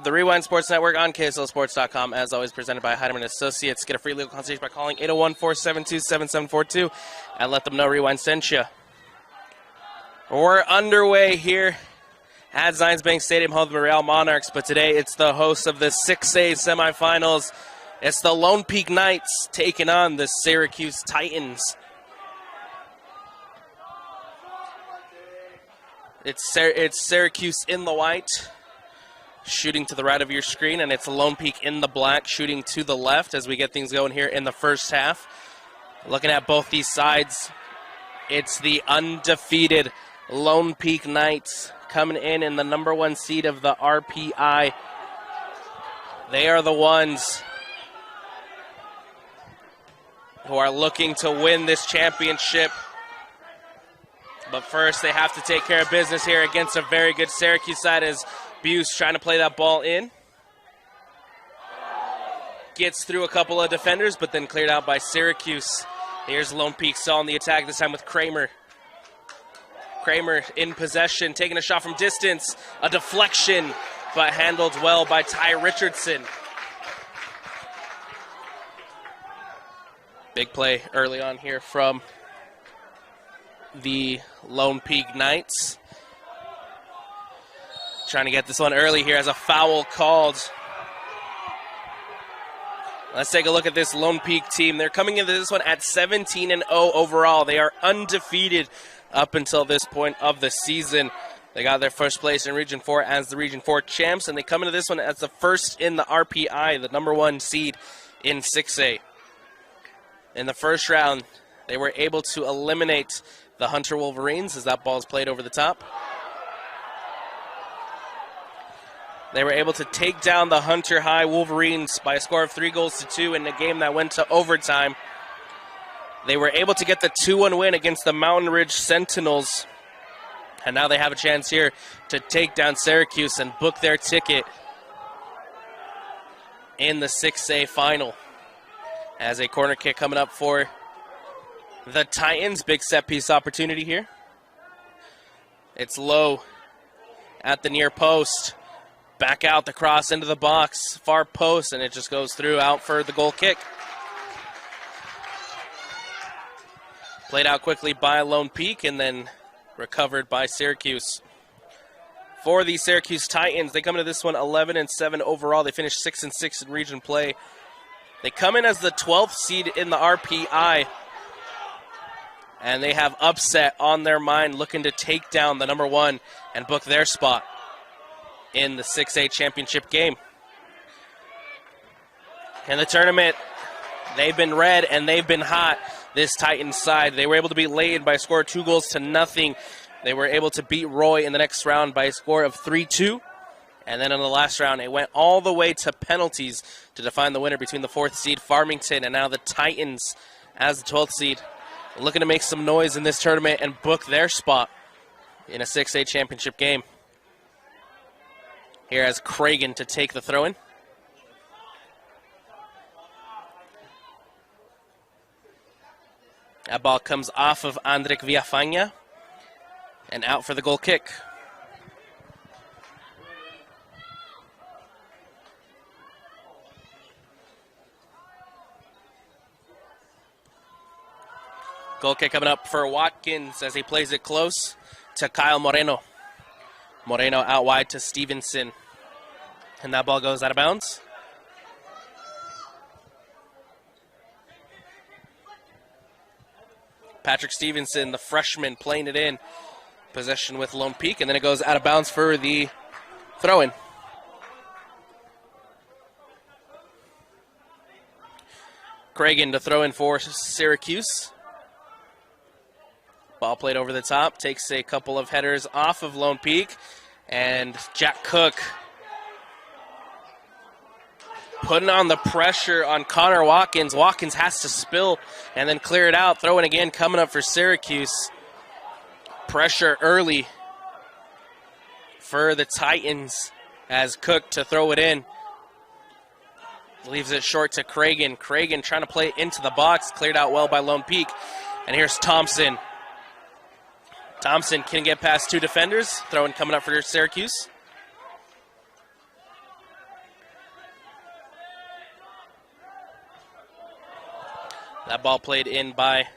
The Rewind Sports Network on KSLSports.com, as always, presented by Heidemann Associates. Get a free legal consultation by calling 801-472-7742 and let them know Rewind sent you. We're underway here at Zions Bank Stadium, home of the Real Monarchs, but today it's the host of the 6A semifinals. It's the Lone Peak Knights taking on the Syracuse Titans. It's Syracuse in the white, shooting to the right of your screen, and it's Lone Peak in the black, shooting to the left as we get things going here in the first half. Looking at both these sides, it's the undefeated Lone Peak Knights coming in the number 1 seed of the RPI. They are the ones who are looking to win this championship. But first, they have to take care of business here against a very good Syracuse side as Buse trying to play that ball in. Gets through a couple of defenders, but then cleared out by Syracuse. Here's Lone Peak still on the attack, this time with Kramer. Kramer in possession, taking a shot from distance. A deflection, but handled well by Ty Richardson. Big play early on here from the Lone Peak Knights. Trying to get this one early here as a foul called. Let's take a look at this Lone Peak team. They're coming into this one at 17-0 overall. They are undefeated up until this point of the season. They got their first place in Region 4 as the Region 4 champs, and they come into this one as the first in the RPI, the number 1 seed in 6A. In the first round, they were able to eliminate the Hunter Wolverines as that ball is played over the top. They were able to take down the Hunter High Wolverines by a score of 3-2 in a game that went to overtime. They were able to get the 2-1 win against the Mountain Ridge Sentinels. And now they have a chance here to take down Syracuse and book their ticket in the 6A final. As a corner kick coming up for the Titans. Big set piece opportunity here. It's low at the near post. Back out the cross into the box. Far post, and it just goes through out for the goal kick. Played out quickly by Lone Peak and then recovered by Syracuse. For the Syracuse Titans, they come into this one 11-7 overall. They finished 6-6 in region play. They come in as the 12th seed in the RPI. And they have upset on their mind, looking to take down the number 1 and book their spot in the 6A championship game. In the tournament, they've been red and they've been hot, this Titans side. They were able to beat Lade by a score of 2-0. They were able to beat Roy in the next round by a score of 3-2. And then in the last round, it went all the way to penalties to define the winner between the 4th seed, Farmington, and now the Titans as the 12th seed, looking to make some noise in this tournament and book their spot in a 6A championship game. Here has Cragen to take the throw-in. That ball comes off of Andrik Villafaña and out for the goal kick. Goal kick coming up for Watkins as he plays it close to Kyle Moreno. Moreno out wide to Stevenson. And that ball goes out of bounds. Patrick Stevenson, the freshman, playing it in. Possession with Lone Peak, and then it goes out of bounds for the throw-in. Cragen to throw in for Syracuse. Ball played over the top, takes a couple of headers off of Lone Peak, and Jack Cook putting on the pressure on Connor Watkins. Watkins has to spill and then clear it out. Throw in again coming up for Syracuse. Pressure early for the Titans as Cook to throw it in. Leaves it short to Cragen. Cragen trying to play it into the box. Cleared out well by Lone Peak. And here's Thompson. Thompson can get past 2 defenders. Throwing coming up for Syracuse. That ball played in by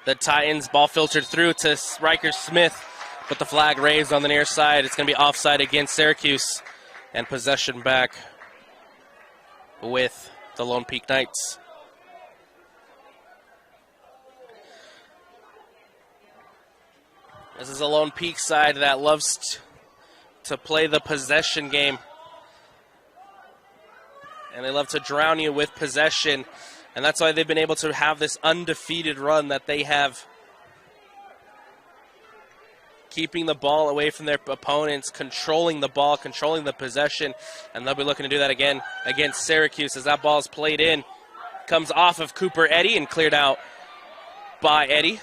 the Titans. Ball filtered through to Riker Smith, but the flag raised on the near side. It's going to be offside against Syracuse, and possession back with the Lone Peak Knights. This is a Lone Peak side that loves to play the possession game. And they love to drown you with possession. And that's why they've been able to have this undefeated run that they have. Keeping the ball away from their opponents, controlling the ball, controlling the possession. And they'll be looking to do that again against Syracuse as that ball is played in. Comes off of Cooper Eddy and cleared out by Eddy.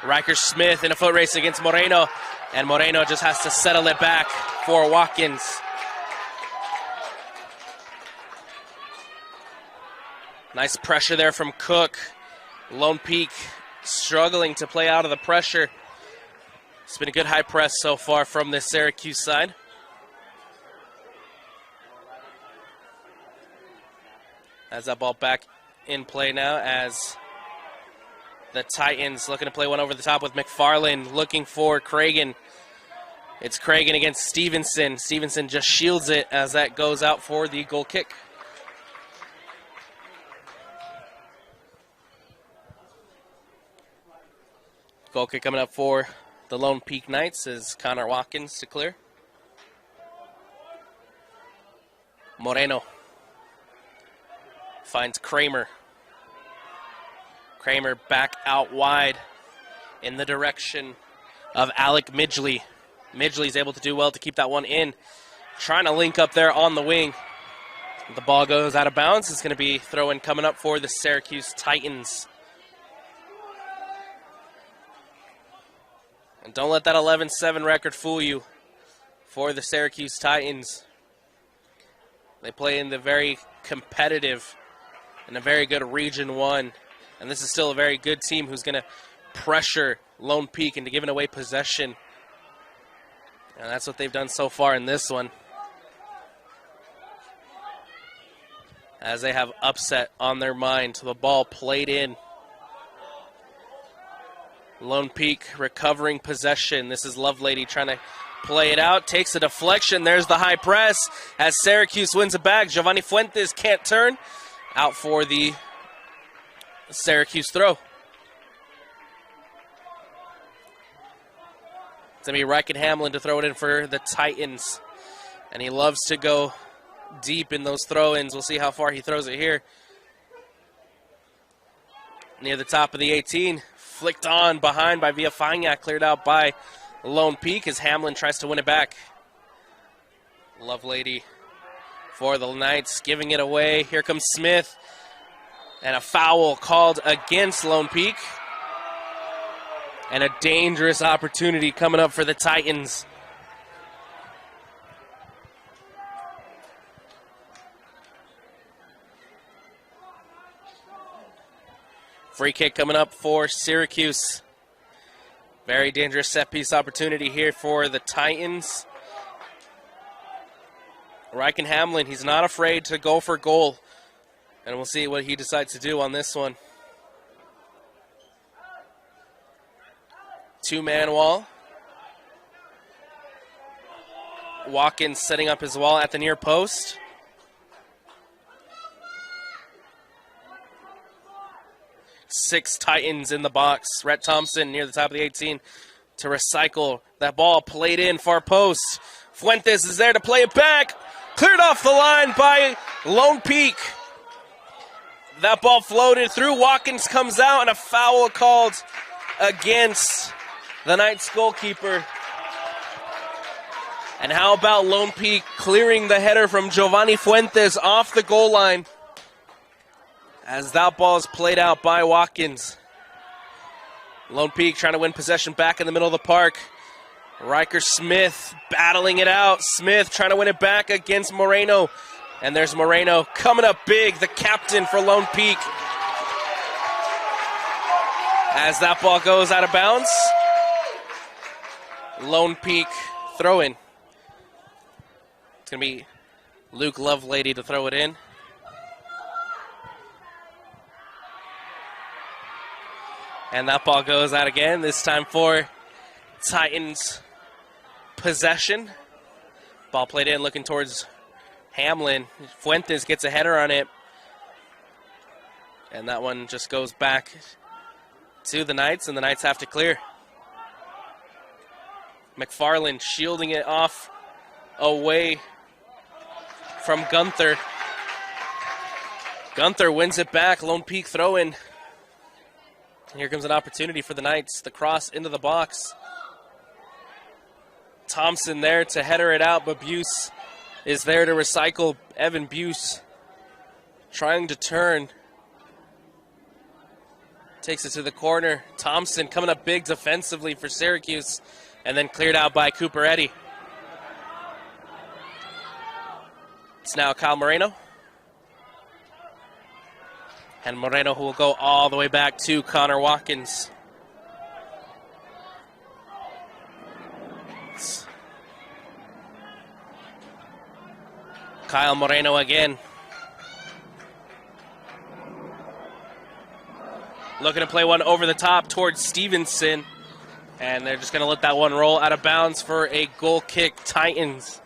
Riker Smith in a foot race against Moreno. And Moreno just has to settle it back for Watkins. Nice pressure there from Cook. Lone Peak struggling to play out of the pressure. It's been a good high press so far from this Syracuse side. As that ball back in play now as the Titans looking to play one over the top with McFarland looking for Cragen. It's Cragen against Stevenson. Stevenson just shields it as that goes out for the goal kick. Goal kick coming up for the Lone Peak Knights is Connor Watkins to clear. Moreno finds Kramer. Kramer back out wide in the direction of Alec Midgley. Midgley's able to do well to keep that one in. Trying to link up there on the wing. The ball goes out of bounds. It's going to be throw-in coming up for the Syracuse Titans. And don't let that 11-7 record fool you for the Syracuse Titans. They play in the very competitive and a very good Region 1. And this is still a very good team who's going to pressure Lone Peak into giving away possession. And that's what they've done so far in this one. As they have upset on their mind. The ball played in. Lone Peak recovering possession. This is Lovelady trying to play it out. Takes a deflection. There's the high press as Syracuse wins it back. Giovanni Fuentes can't turn. Out for the Syracuse throw. It's going to be Riken Hamlin to throw it in for the Titans. And he loves to go deep in those throw-ins. We'll see how far he throws it here. Near the top of the 18. Flicked on behind by Villafana. Cleared out by Lone Peak as Hamlin tries to win it back. Lovelady for the Knights giving it away. Here comes Smith. And a foul called against Lone Peak. And a dangerous opportunity coming up for the Titans. Free kick coming up for Syracuse. Very dangerous set piece opportunity here for the Titans. Riken Hamlin, he's not afraid to go for goal. And we'll see what he decides to do on this one. Two-man wall. Watkins setting up his wall at the near post. Six Titans in the box. Rhett Thompson near the top of the 18 to recycle. That ball played in far post. Fuentes is there to play it back. Cleared off the line by Lone Peak. That ball floated through. Watkins comes out and a foul called against the Knights goalkeeper. And how about Lone Peak clearing the header from Giovanni Fuentes off the goal line? As that ball is played out by Watkins. Lone Peak trying to win possession back in the middle of the park. Riker Smith battling it out. Smith trying to win it back against Moreno. And there's Moreno coming up big, the captain for Lone Peak. As that ball goes out of bounds. Lone Peak throw in. It's going to be Luke Lovelady to throw it in. And that ball goes out again, this time for Titans possession. Ball played in, looking towards Hamlin. Fuentes gets a header on it. And that one just goes back to the Knights, and the Knights have to clear. McFarland shielding it off away from Gunther. Gunther wins it back. Lone Peak throw in. Here comes an opportunity for the Knights. The cross into the box. Thompson there to header it out, but Buse is there to recycle. Evan Buse trying to turn. Takes it to the corner. Thompson coming up big defensively for Syracuse, and then cleared out by Cooper Eddy. It's now Kyle Moreno. And Moreno, who will go all the way back to Connor Watkins. Kyle Moreno again. Looking to play one over the top towards Stevenson. And they're just going to let that one roll out of bounds for a goal kick, Titans.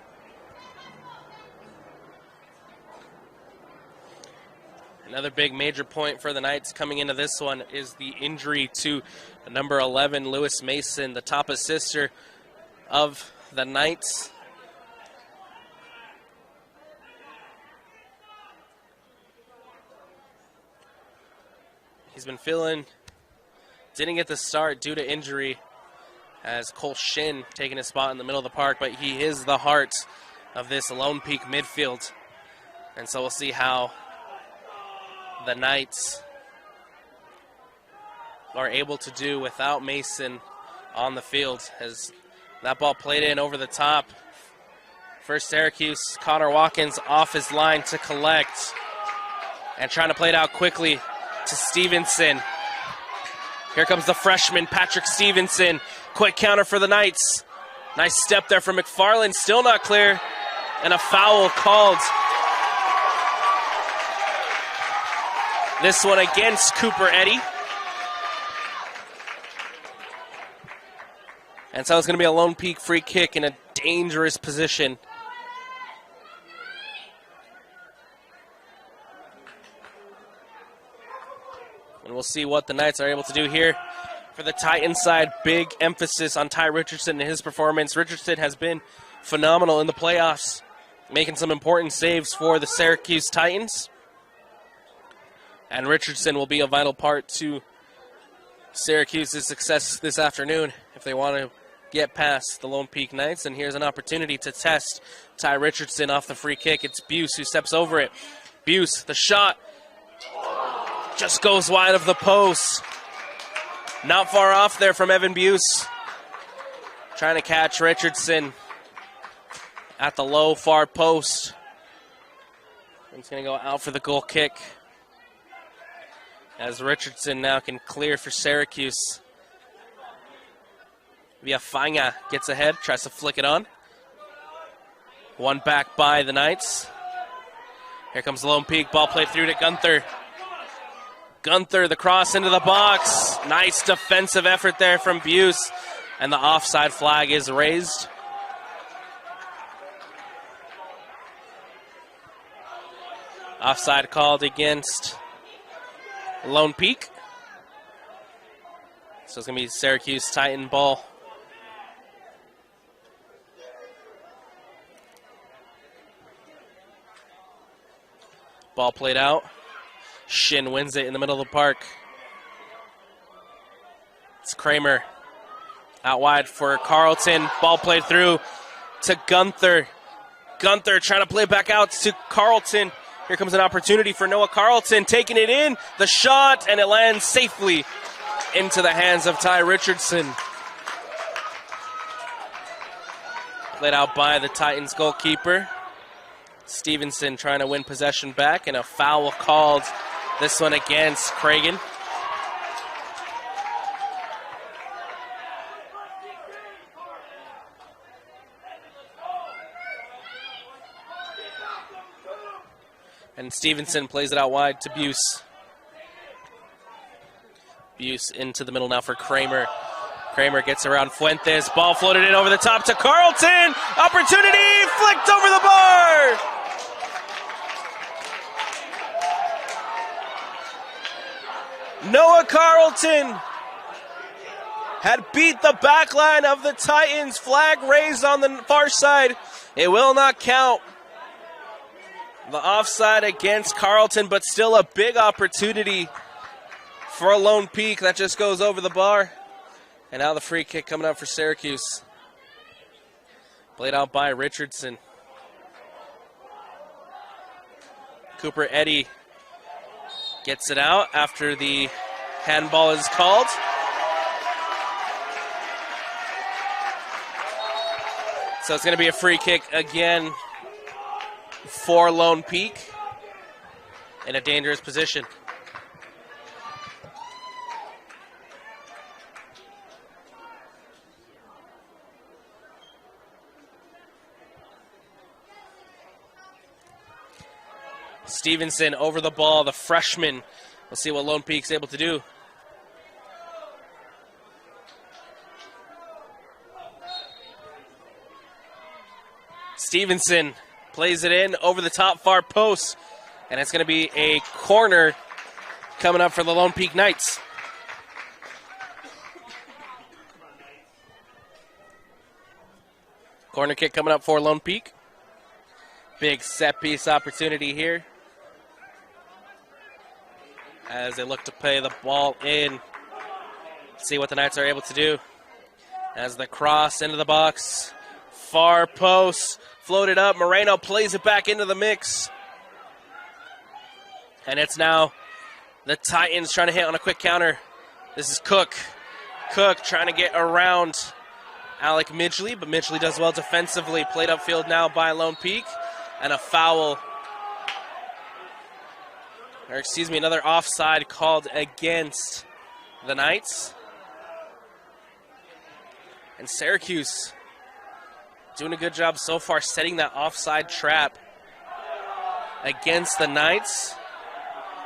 Another big major point for the Knights coming into this one is the injury to number 11, Lewis Mason, the top assister of the Knights. He's been didn't get the start due to injury, as Cole Shin taking his spot in the middle of the park, but he is the heart of this Lone Peak midfield. And so we'll see how the Knights are able to do without Mason on the field, as that ball played in over the top. First Syracuse, Connor Watkins off his line to collect and trying to play it out quickly to Stevenson. Here comes the freshman, Patrick Stevenson. Quick counter for the Knights. Nice step there from McFarland, still not clear, and a foul called. This one against Cooper Eddy. And so it's going to be a Lone Peak free kick in a dangerous position. And we'll see what the Knights are able to do here. For the Titans side, big emphasis on Ty Richardson and his performance. Richardson has been phenomenal in the playoffs, making some important saves for the Syracuse Titans. And Richardson will be a vital part to Syracuse's success this afternoon if they want to get past the Lone Peak Knights. And here's an opportunity to test Ty Richardson off the free kick. It's Buse who steps over it. Buse, the shot, just goes wide of the post. Not far off there from Evan Buse. Trying to catch Richardson at the low far post. He's going to go out for the goal kick, as Richardson now can clear for Syracuse. Villafaña gets ahead, tries to flick it on. One back by the Knights. Here comes Lone Peak, ball played through to Gunther. Gunther, the cross into the box. Nice defensive effort there from Buse, and the offside flag is raised. Offside called against Lone Peak. So it's going to be Syracuse Titan ball. Ball played out. Shin wins it in the middle of the park. It's Kramer out wide for Carlton. Ball played through to Gunther. Gunther trying to play it back out to Carlton. Here comes an opportunity for Noah Carlton, taking it in, the shot, and it lands safely into the hands of Ty Richardson. Played out by the Titans goalkeeper. Stevenson trying to win possession back, and a foul called, this one against Cragen. And Stevenson plays it out wide to Buse. Buse into the middle now for Kramer. Kramer gets around Fuentes. Ball floated in over the top to Carlton. Opportunity flicked over the bar. Noah Carlton had beat the back line of the Titans. Flag raised on the far side. It will not count. The offside against Carlton, but still a big opportunity for Lone Peak. That just goes over the bar. And now the free kick coming up for Syracuse. Played out by Richardson. Cooper Eddy gets it out after the handball is called. So it's going to be a free kick again for Lone Peak in a dangerous position. Stevenson over the ball, the freshman. We'll see what Lone Peak's able to do. Stevenson plays it in over the top far post, and it's going to be a corner coming up for the Lone Peak Knights. Corner kick coming up for Lone Peak. Big set piece opportunity here as they look to play the ball in. See what the Knights are able to do. As the cross into the box. Far post. Floated up. Moreno plays it back into the mix. And it's now the Titans trying to hit on a quick counter. This is Cook. Cook trying to get around Alec Midgley, but Midgley does well defensively. Played upfield now by Lone Peak. And a foul. Or excuse me, another offside called against the Knights. And Syracuse doing a good job so far setting that offside trap against the Knights.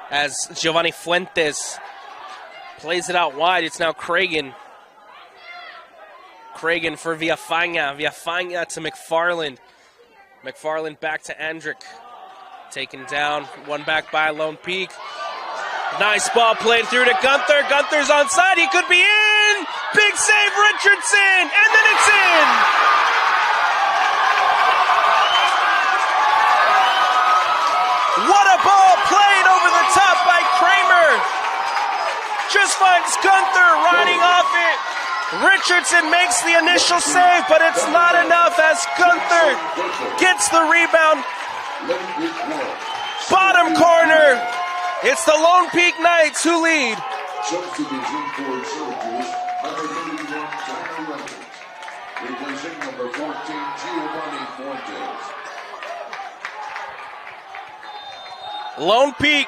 As Giovanni Fuentes plays it out wide, it's now Cragen. Cragen for Villafaña. Villafaña to McFarland. McFarland back to Andrick. Taken down. One back by Lone Peak. Nice ball played through to Gunther. Gunther's onside. He could be in. Big save, Richardson. And then it's in. What a ball played over the top by Kramer. Just finds Gunther riding off it. Richardson makes the initial save, but it's not enough as Gunther gets the rebound. Bottom corner. It's the Lone Peak Knights who lead. Substitution for Syracuse, number 31, Tyler Reynolds. Replacing number 14, Giovanni Fuentes. Lone Peak.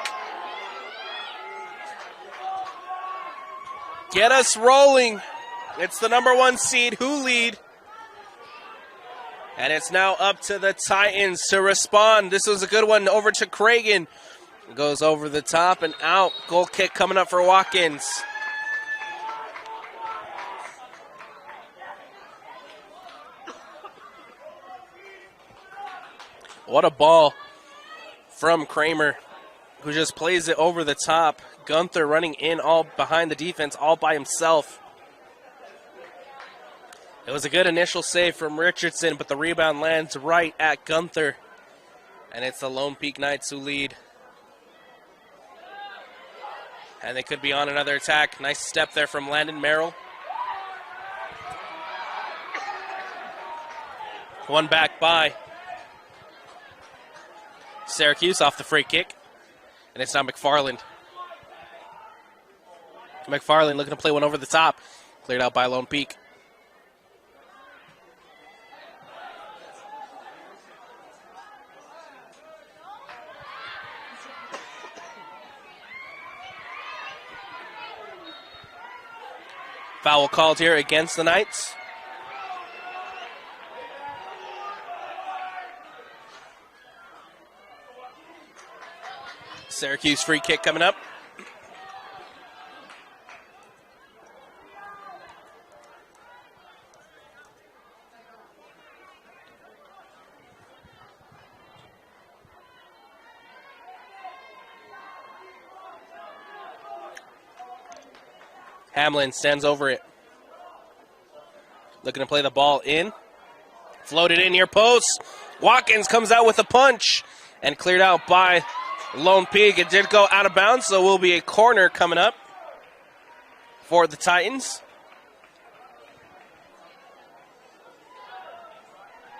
Get us rolling. It's the number 1 seed who lead. And it's now up to the Titans to respond. This was a good one over to Cragen. Goes over the top and out. Goal kick coming up for Watkins. What a ball from Kramer, who just plays it over the top. Gunther running in all behind the defense all by himself. It was a good initial save from Richardson, but the rebound lands right at Gunther. And it's the Lone Peak Knights who lead. And they could be on another attack. Nice step there from Landon Merrill. One back by Syracuse off the free kick. And it's now McFarland. McFarland looking to play one over the top. Cleared out by Lone Peak. Foul called here against the Knights. Syracuse free kick coming up. Hamlin stands over it. Looking to play the ball in. Floated in near post. Watkins comes out with a punch and cleared out by Lone Peak. It did go out of bounds, so will be a corner coming up for the Titans.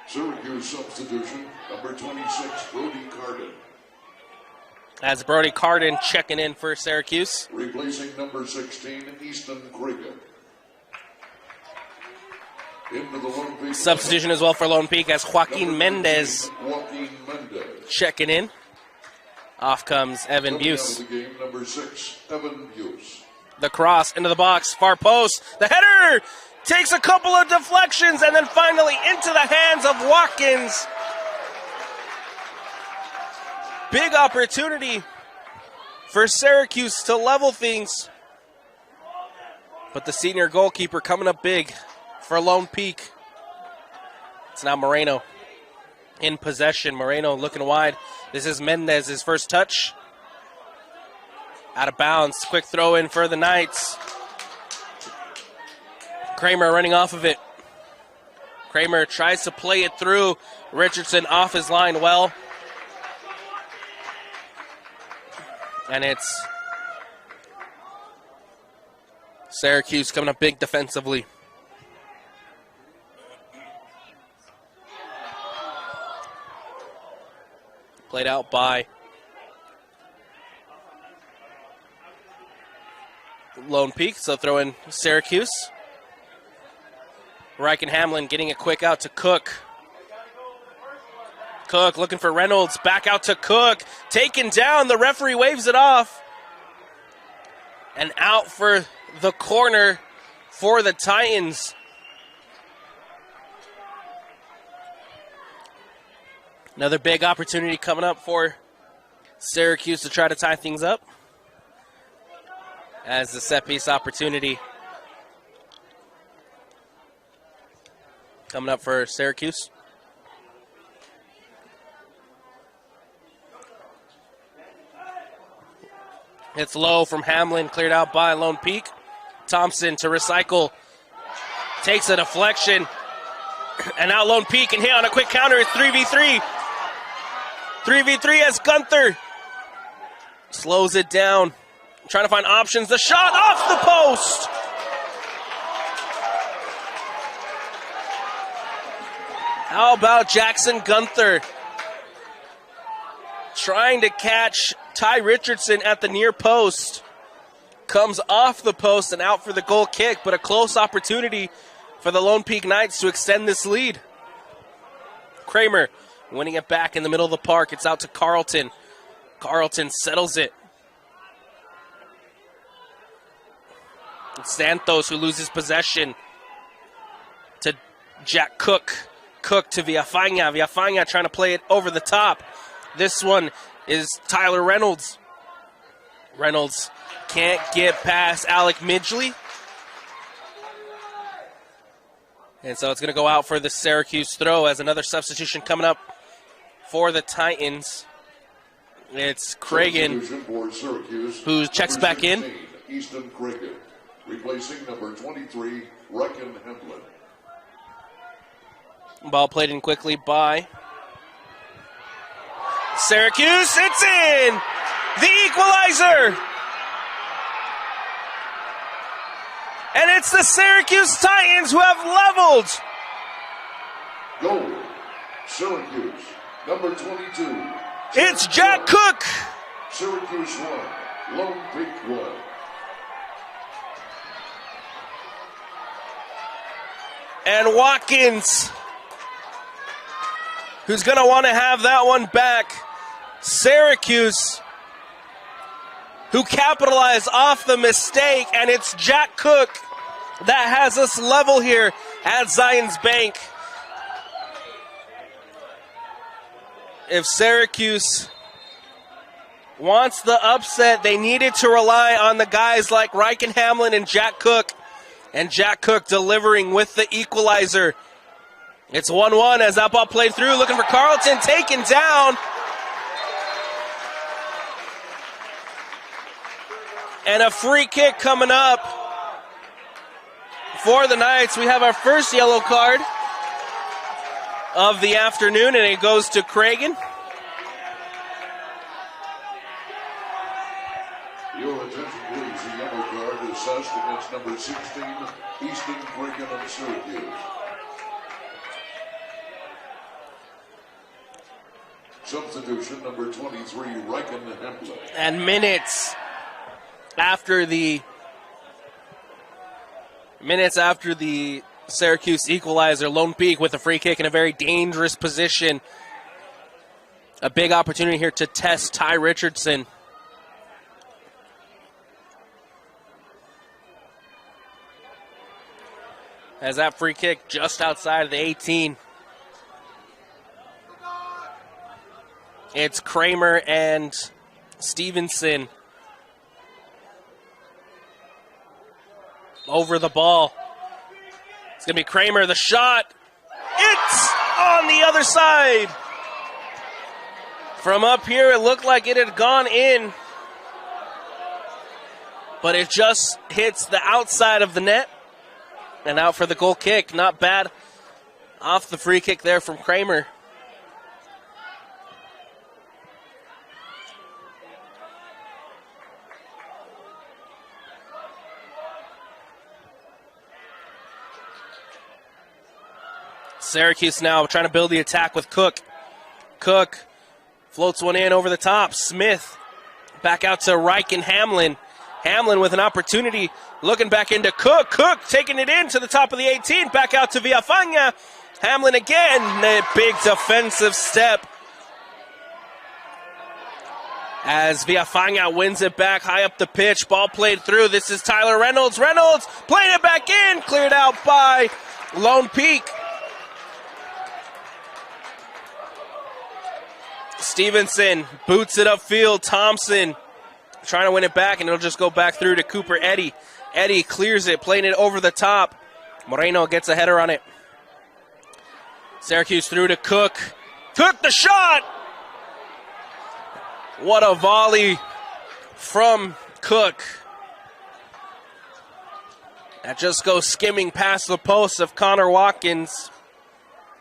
Syracuse substitution, number 26, Brody Carden. As Brody Carden checking in for Syracuse. Replacing number 16, Easton Cregan. Into the Lone Peak. Substitution as well for Lone Peak as Joaquin Mendez checking in. Off comes Evan Buse. The game, number 6, Evan Buse. The cross into the box, far post. The header takes a couple of deflections and then finally into the hands of Watkins. Big opportunity for Syracuse to level things. But the senior goalkeeper coming up big for Lone Peak. It's now Moreno in possession. Moreno looking wide. This is Mendez's first touch. Out of bounds. Quick throw in for the Knights. Kramer running off of it. Kramer tries to play it through. Richardson off his line well. And it's Syracuse coming up big defensively. Played out by Lone Peak, so throw in Syracuse. Reich and Hamlin getting it quick out to Cook. Cook looking for Reynolds, back out to Cook. Taken down, the referee waves it off. And out for the corner for the Titans. Another big opportunity coming up for Syracuse to try to tie things up. As the set piece opportunity coming up for Syracuse. It's low from Hamlin, cleared out by Lone Peak. Thompson to recycle. Takes a deflection. And now Lone Peak can hit on a quick counter. It's 3v3. 3v3 as Gunther slows it down. Trying to find options. The shot off the post. How about Jackson Gunther trying to catch Ty Richardson at the near post. Comes off the post and out for the goal kick, but a close opportunity for the Lone Peak Knights to extend this lead. Kramer winning it back in the middle of the park. It's out to Carlton. Carlton settles it. It's Santos who loses possession to Jack Cook. Cook to Villafaña. Villafaña trying to play it over the top. This one is Tyler Reynolds. Reynolds can't get past Alec Midgley. And so it's going to go out for the Syracuse throw as another substitution coming up for the Titans. It's Cregan who checks back in. Easton Cregan, replacing number 23, Reckon Hamlin. Ball played in quickly by Syracuse. It's in! The equalizer! And it's the Syracuse Titans who have leveled. Goal, Syracuse, number 22. It's Jack Cook. Syracuse 1, Lone Peak 1. And Watkins, who's going to want to have that one back. Syracuse, who capitalized off the mistake, and it's Jack Cook that has us level here at Zions Bank. If Syracuse wants the upset, they needed to rely on the guys like Reichen Hamlin and Jack Cook delivering with the equalizer. It's 1-1 as that ball played through, looking for Carlton, taken down. And a free kick coming up for the Knights. We have our first yellow card of the afternoon, and it goes to Cragen. Your attention, please. The yellow card is assessed against number 16, Easton, Cragen, and Syracuse. Substitution number 23, Riken Hempler. And minutes after the Syracuse equalizer, Lone Peak with a free kick in a very dangerous position. A big opportunity here to test Ty Richardson. As that free kick just outside of the 18. It's Kramer and Stevenson over the ball. It's going to be Kramer, the shot. It's on the other side. From up here, it looked like it had gone in, but it just hits the outside of the net and out for the goal kick. Not bad off the free kick there from Kramer. Syracuse now trying to build the attack with Cook. Cook floats one in over the top. Smith back out to Riken Hamlin. Hamlin with an opportunity, looking back into Cook. Cook taking it in to the top of the 18. Back out to Villafana. Hamlin again. A big defensive step as Villafana wins it back high up the pitch. Ball played through. This is Tyler Reynolds. Reynolds playing it back in. Cleared out by Lone Peak. Stevenson boots it upfield. Thompson trying to win it back, and it'll just go back through to Cooper Eddy. Eddy clears it, playing it over the top. Moreno gets a header on it. Syracuse through to Cook. Cook the shot! What a volley from Cook. That just goes skimming past the post of Connor Watkins.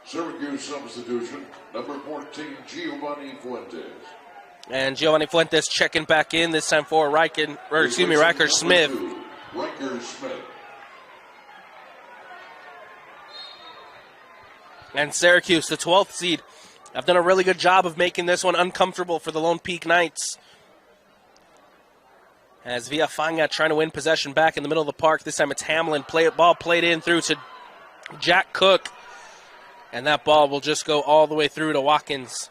Syracuse substitution, number 14, Giovanni Fuentes. And Giovanni Fuentes checking back in, this time for Riker Smith. Riker Smith. And Syracuse, the 12th seed, have done a really good job of making this one uncomfortable for the Lone Peak Knights. As Villafana trying to win possession back in the middle of the park. This time it's Hamlin. Ball played in through to Jack Cook. And that ball will just go all the way through to Watkins.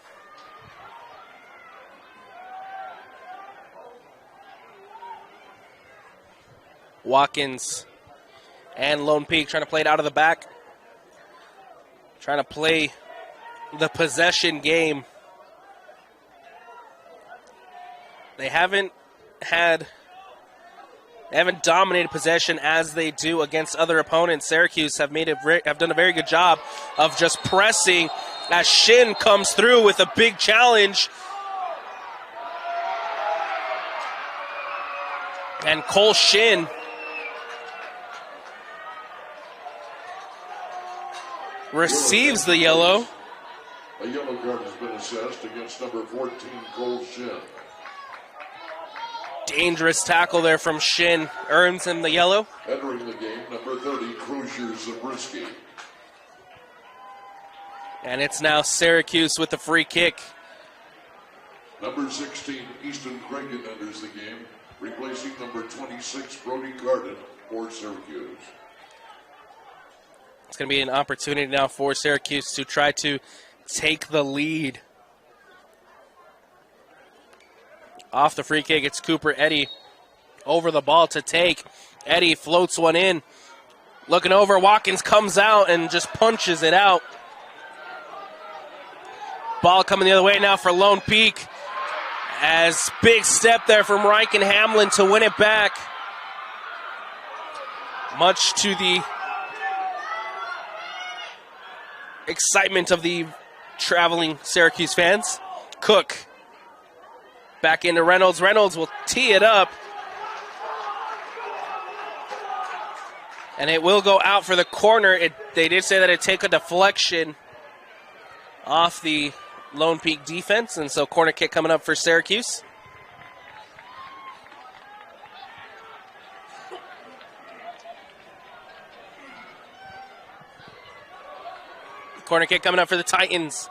Watkins and Lone Peak trying to play it out of the back. Trying to play the possession game. They haven't dominated possession as they do against other opponents. Syracuse have done a very good job of just pressing as Shin comes through with a big challenge. And Cole Shin receives the yellow. A yellow card has been assessed against number 14, Cole Shin. Dangerous tackle there from Shin. Earns him the yellow. Entering the game, number 30, Cruzier Zabriskie. And it's now Syracuse with the free kick. Number 16, Easton Cragen enters the game, replacing number 26, Brody Garden for Syracuse. It's going to be an opportunity now for Syracuse to try to take the lead. Off the free kick, it's Cooper Eddy over the ball to take. Eddy floats one in. Looking over, Watkins comes out and just punches it out. Ball coming the other way now for Lone Peak. As big step there from Riken Hamlin to win it back. Much to the excitement of the traveling Syracuse fans. Cook back into Reynolds. Reynolds will tee it up. And it will go out for the corner. They did say that it'd take a deflection off the Lone Peak defense, and so corner kick coming up for Syracuse. Corner kick coming up for the Titans.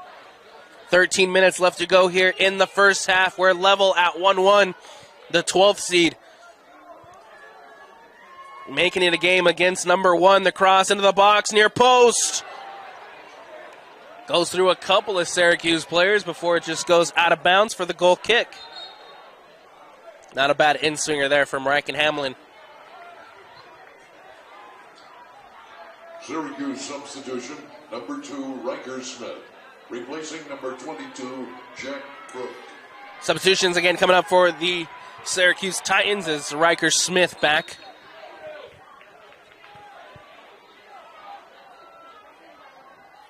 13 minutes left to go here in the first half. We're level at 1-1, the 12th seed. Making it a game against number 1. The cross into the box near post. Goes through a couple of Syracuse players before it just goes out of bounds for the goal kick. Not a bad in-swinger there from Riken Hamlin. Syracuse substitution, number 2, Riker Smith. Replacing number 22, Jack Brook. Substitutions again coming up for the Syracuse Titans as Riker Smith back.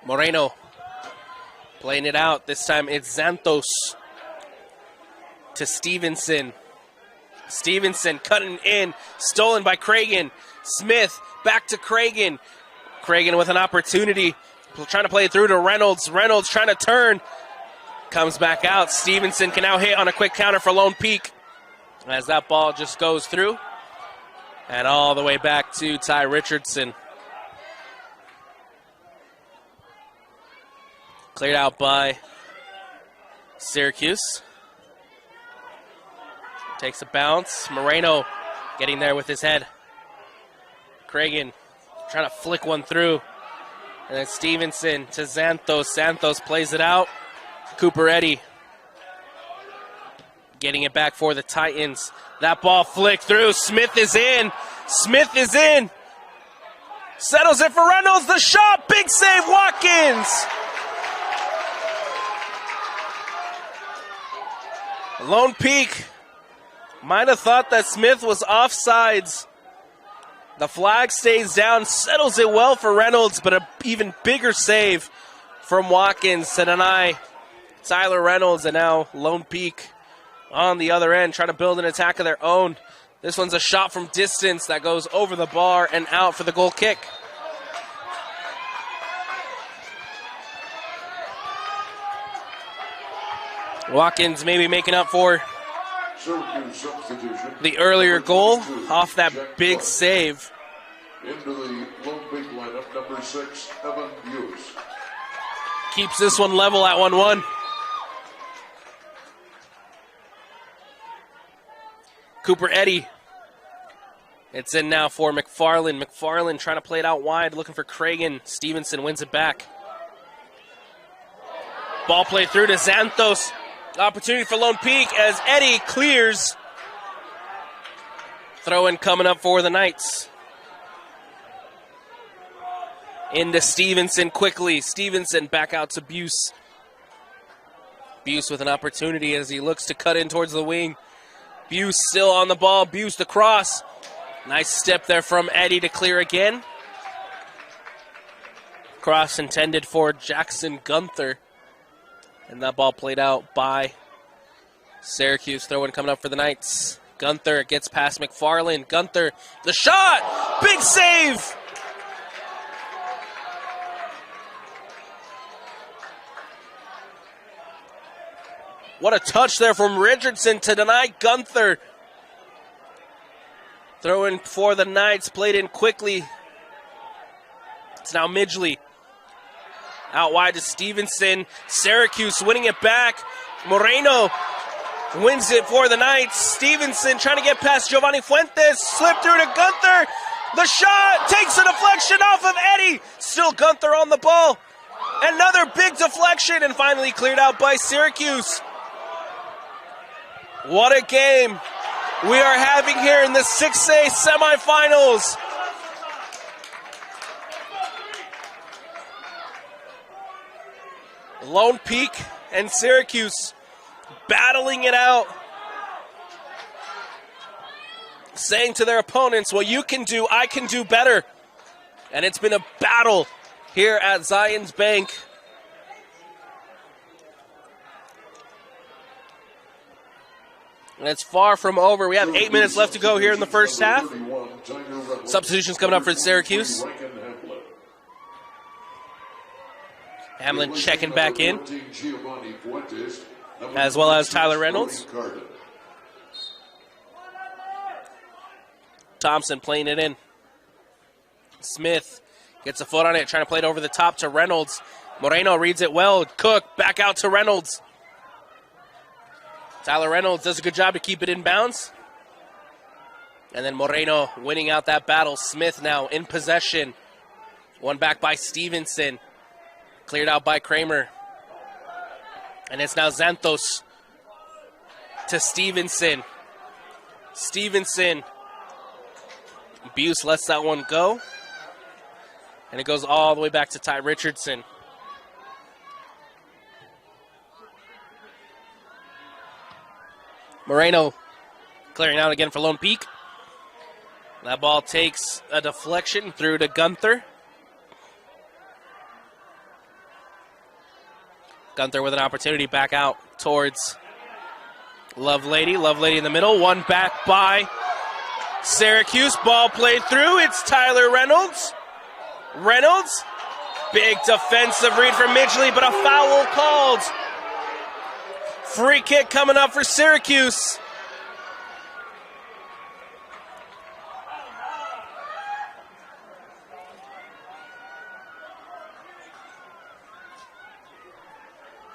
Moreno playing it out. This time it's Santos to Stevenson. Stevenson cutting in, stolen by Cragen. Smith back to Cragen. Cragen with an opportunity, trying to play it through to Reynolds. Reynolds trying to turn, comes back out. Stevenson can now hit on a quick counter for Lone Peak as that ball just goes through and all the way back to Ty Richardson. Cleared out by Syracuse. Takes a bounce. Moreno getting there with his head. Cragen trying to flick one through. And then Stevenson to Santos. Santos plays it out. Cooper Eddy getting it back for the Titans. That ball flicked through. Smith is in. Smith is in. Settles it for Reynolds. The shot. Big save, Watkins. Lone Peak might have thought that Smith was offsides. The flag stays down, settles it well for Reynolds, but an even bigger save from Watkins to deny Tyler Reynolds, and now Lone Peak on the other end trying to build an attack of their own. This one's a shot from distance that goes over the bar and out for the goal kick. Watkins maybe making up for the earlier goal off that big save. Into the Lone Peak lineup, number 6, Evan Buse. Keeps this one level at 1-1. Cooper Eddy. It's in now for McFarland. McFarland trying to play it out wide, looking for Cragen. Stevenson wins it back. Ball played through to Santos. Opportunity for Lone Peak as Eddy clears. Throw-in coming up for the Knights. Into Stevenson quickly. Stevenson back out to Buse. Buse with an opportunity as he looks to cut in towards the wing. Buse still on the ball. Buse the cross. Nice step there from Eddy to clear again. Cross intended for Jackson Gunther. And that ball played out by Syracuse. Throw-in coming up for the Knights. Gunther gets past McFarland. Gunther, the shot! Big save! What a touch there from Richardson to deny Gunther. Throw-in for the Knights, played in quickly. It's now Midgley. Out wide to Stevenson. Syracuse winning it back. Moreno wins it for the Knights. Stevenson trying to get past Giovanni Fuentes. Slip through to Gunther. The shot takes a deflection off of Eddy. Still Gunther on the ball. Another big deflection and finally cleared out by Syracuse. What a game we are having here in the 6A semifinals. Lone Peak and Syracuse battling it out, saying to their opponents, what you can do, I can do better. And it's been a battle here at Zions Bank. And it's far from over. We have 8 minutes left to go here in the first half. Substitutions coming up for Syracuse. Hamlin checking back in, as well as Tyler Reynolds. Thompson playing it in. Smith gets a foot on it, trying to play it over the top to Reynolds. Moreno reads it well. Cook back out to Reynolds. Tyler Reynolds does a good job to keep it in bounds. And then Moreno winning out that battle. Smith now in possession. One back by Stevenson. Cleared out by Kramer. And it's now Xanthos to Stevenson. Stevenson. Buse lets that one go. And it goes all the way back to Ty Richardson. Moreno clearing out again for Lone Peak. That ball takes a deflection through to Gunther. Gunther with an opportunity back out towards Lovelady. Lovelady in the middle. One back by Syracuse. Ball played through. It's Tyler Reynolds. Reynolds. Big defensive read from Midgley, but a foul called. Free kick coming up for Syracuse.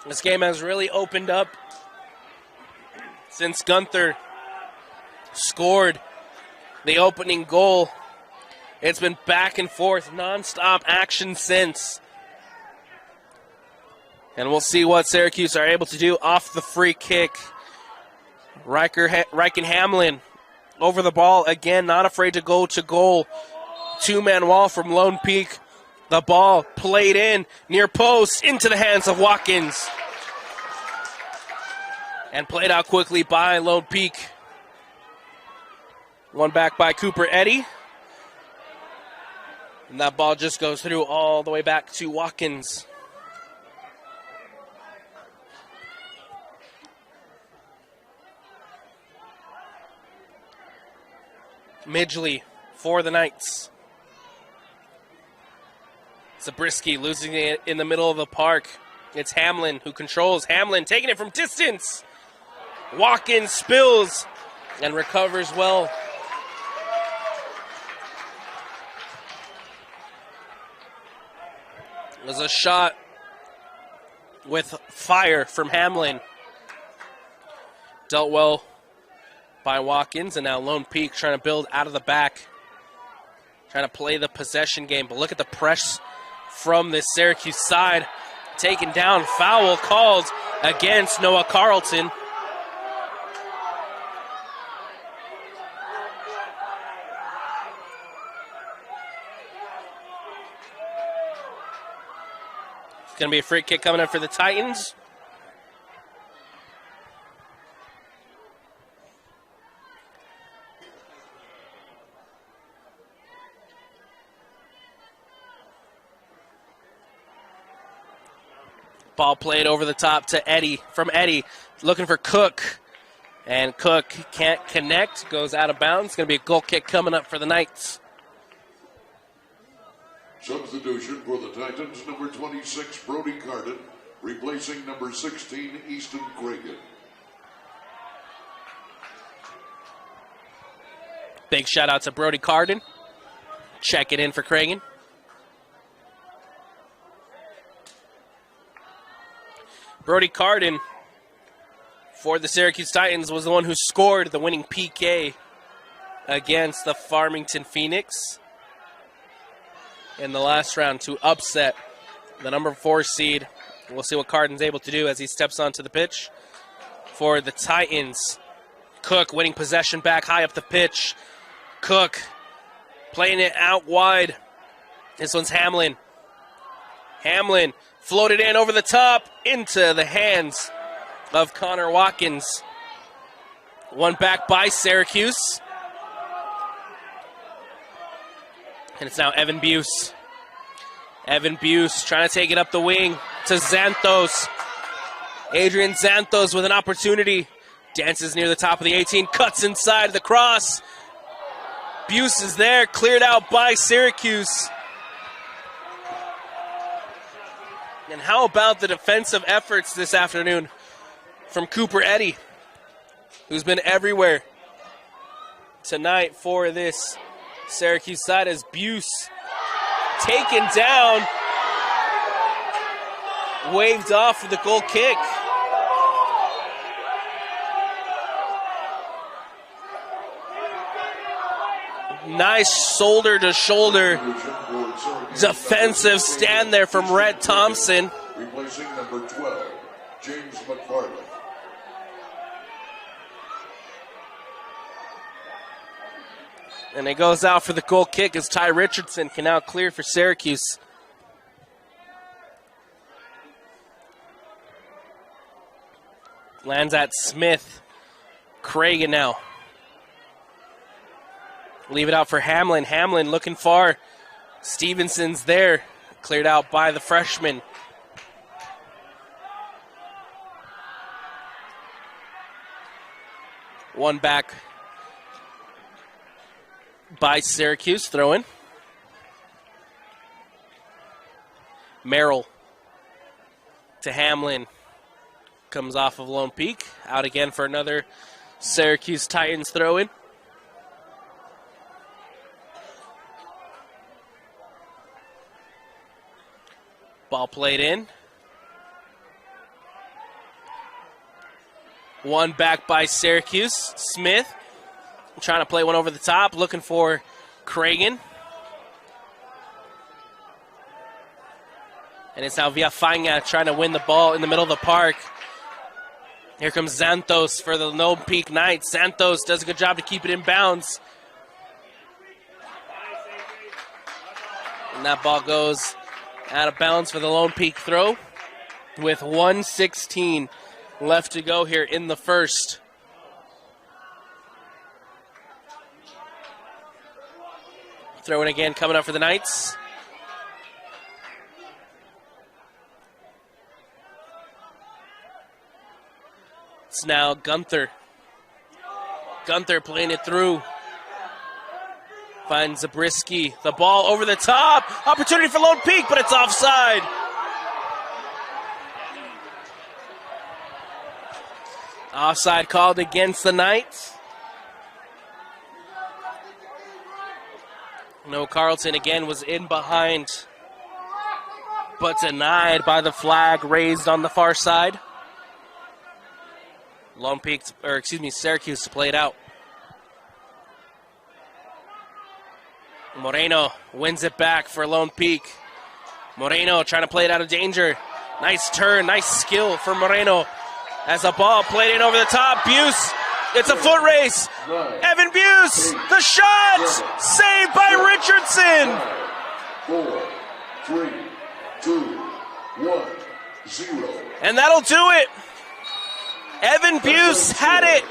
This game has really opened up since Gunther scored the opening goal. It's been back and forth, nonstop action since. And we'll see what Syracuse are able to do off the free kick. Reichen Hamlin over the ball again, not afraid to go to goal. Two-man wall from Lone Peak. The ball played in near post into the hands of Watkins. And played out quickly by Lone Peak. One back by Cooper Eddy. And that ball just goes through all the way back to Watkins. Midgley for the Knights. Zabriskie losing it in the middle of the park. It's Hamlin who controls. Hamlin taking it from distance. Watkins spills and recovers well. It was a shot with fire from Hamlin. Dealt well by Watkins, and now Lone Peak trying to build out of the back. Trying to play the possession game, but look at the press from this Syracuse side. Taken down, foul called against Noah Carlton. It's going to be a free kick coming up for the Titans. Ball played over the top to Eddy, from Eddy, looking for Cook. And Cook can't connect, goes out of bounds. It's going to be a goal kick coming up for the Knights. Substitution for the Titans, number 26, Brody Carden, replacing number 16, Easton Cragen. Big shout out to Brody Carden. Check it in for Cragen. Brody Carden for the Syracuse Titans was the one who scored the winning PK against the Farmington Phoenix in the last round to upset the number 4 seed. We'll see what Carden's able to do as he steps onto the pitch for the Titans. Cook winning possession back high up the pitch. Cook playing it out wide. This one's Hamlin. Hamlin floated in over the top into the hands of Connor Watkins. One back by Syracuse. And it's now Evan Buse. Evan Buse trying to take it up the wing to Xanthos. Adrian Xanthos with an opportunity. Dances near the top of the 18, cuts inside the cross. Buse is there, cleared out by Syracuse. And how about the defensive efforts this afternoon from Cooper Eddy, who's been everywhere tonight for this Syracuse side, as Buse taken down, waved off for the goal kick. Nice shoulder-to-shoulder defensive stand there from Rhett Thompson. Replacing number 12, James McFarland. And it goes out for the goal kick as Ty Richardson can now clear for Syracuse. Lands at Smith. Cragen now. Leave it out for Hamlin. Hamlin looking far. Stevenson's there. Cleared out by the freshman. One back by Syracuse. Throw in. Merrill to Hamlin. Comes off of Lone Peak. Out again for another Syracuse Titans throw in. Ball played in. One back by Syracuse. Smith trying to play one over the top, looking for Cragen. And it's now Villafaña trying to win the ball in the middle of the park. Here comes Santos for the Lone Peak Knights. Santos does a good job to keep it in bounds. And that ball goes out of bounds for the Lone Peak throw with 1:16 left to go here in the first. Throw in again coming up for the Knights. It's now Gunther. Gunther playing it through. Finds Zabriskie. The ball over the top. Opportunity for Lone Peak, but it's offside. Offside called against the Knights. No, Carlton again was in behind, but denied by the flag raised on the far side. Syracuse to play it out. Moreno wins it back for Lone Peak. Moreno trying to play it out of danger. Nice turn, nice skill for Moreno. As the ball played in over the top, Buse, it's a foot race. Evan Buse, the shot, saved by Richardson. 4, 3, 2, 1, 0. And that'll do it. Evan Buse had it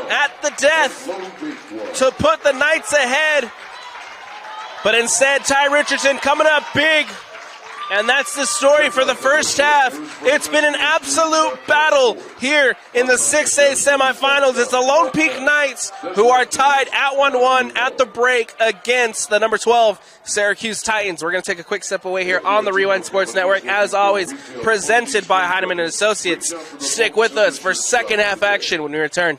at the death to put the Knights ahead. But instead, Ty Richardson coming up big. And that's the story for the first half. It's been an absolute battle here in the 6A semifinals. It's the Lone Peak Knights who are tied at 1-1 at the break against the number 12 Syracuse Titans. We're going to take a quick step away here on the Rewind Sports Network. As always, presented by Heinemann & Associates. Stick with us for second half action when we return.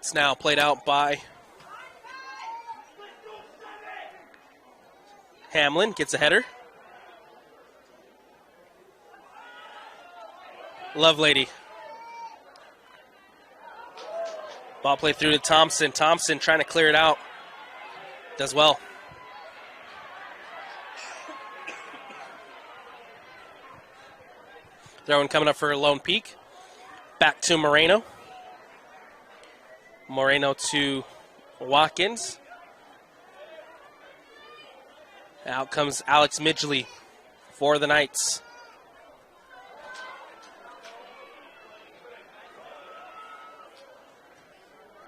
It's now played out by Hamlin. Gets a header. Lovelady. Ball played through to Thompson. Thompson trying to clear it out. Does well. Throw-in coming up for Lone Peak. Back to Moreno. Moreno to Watkins. Out comes Alex Midgley for the Knights.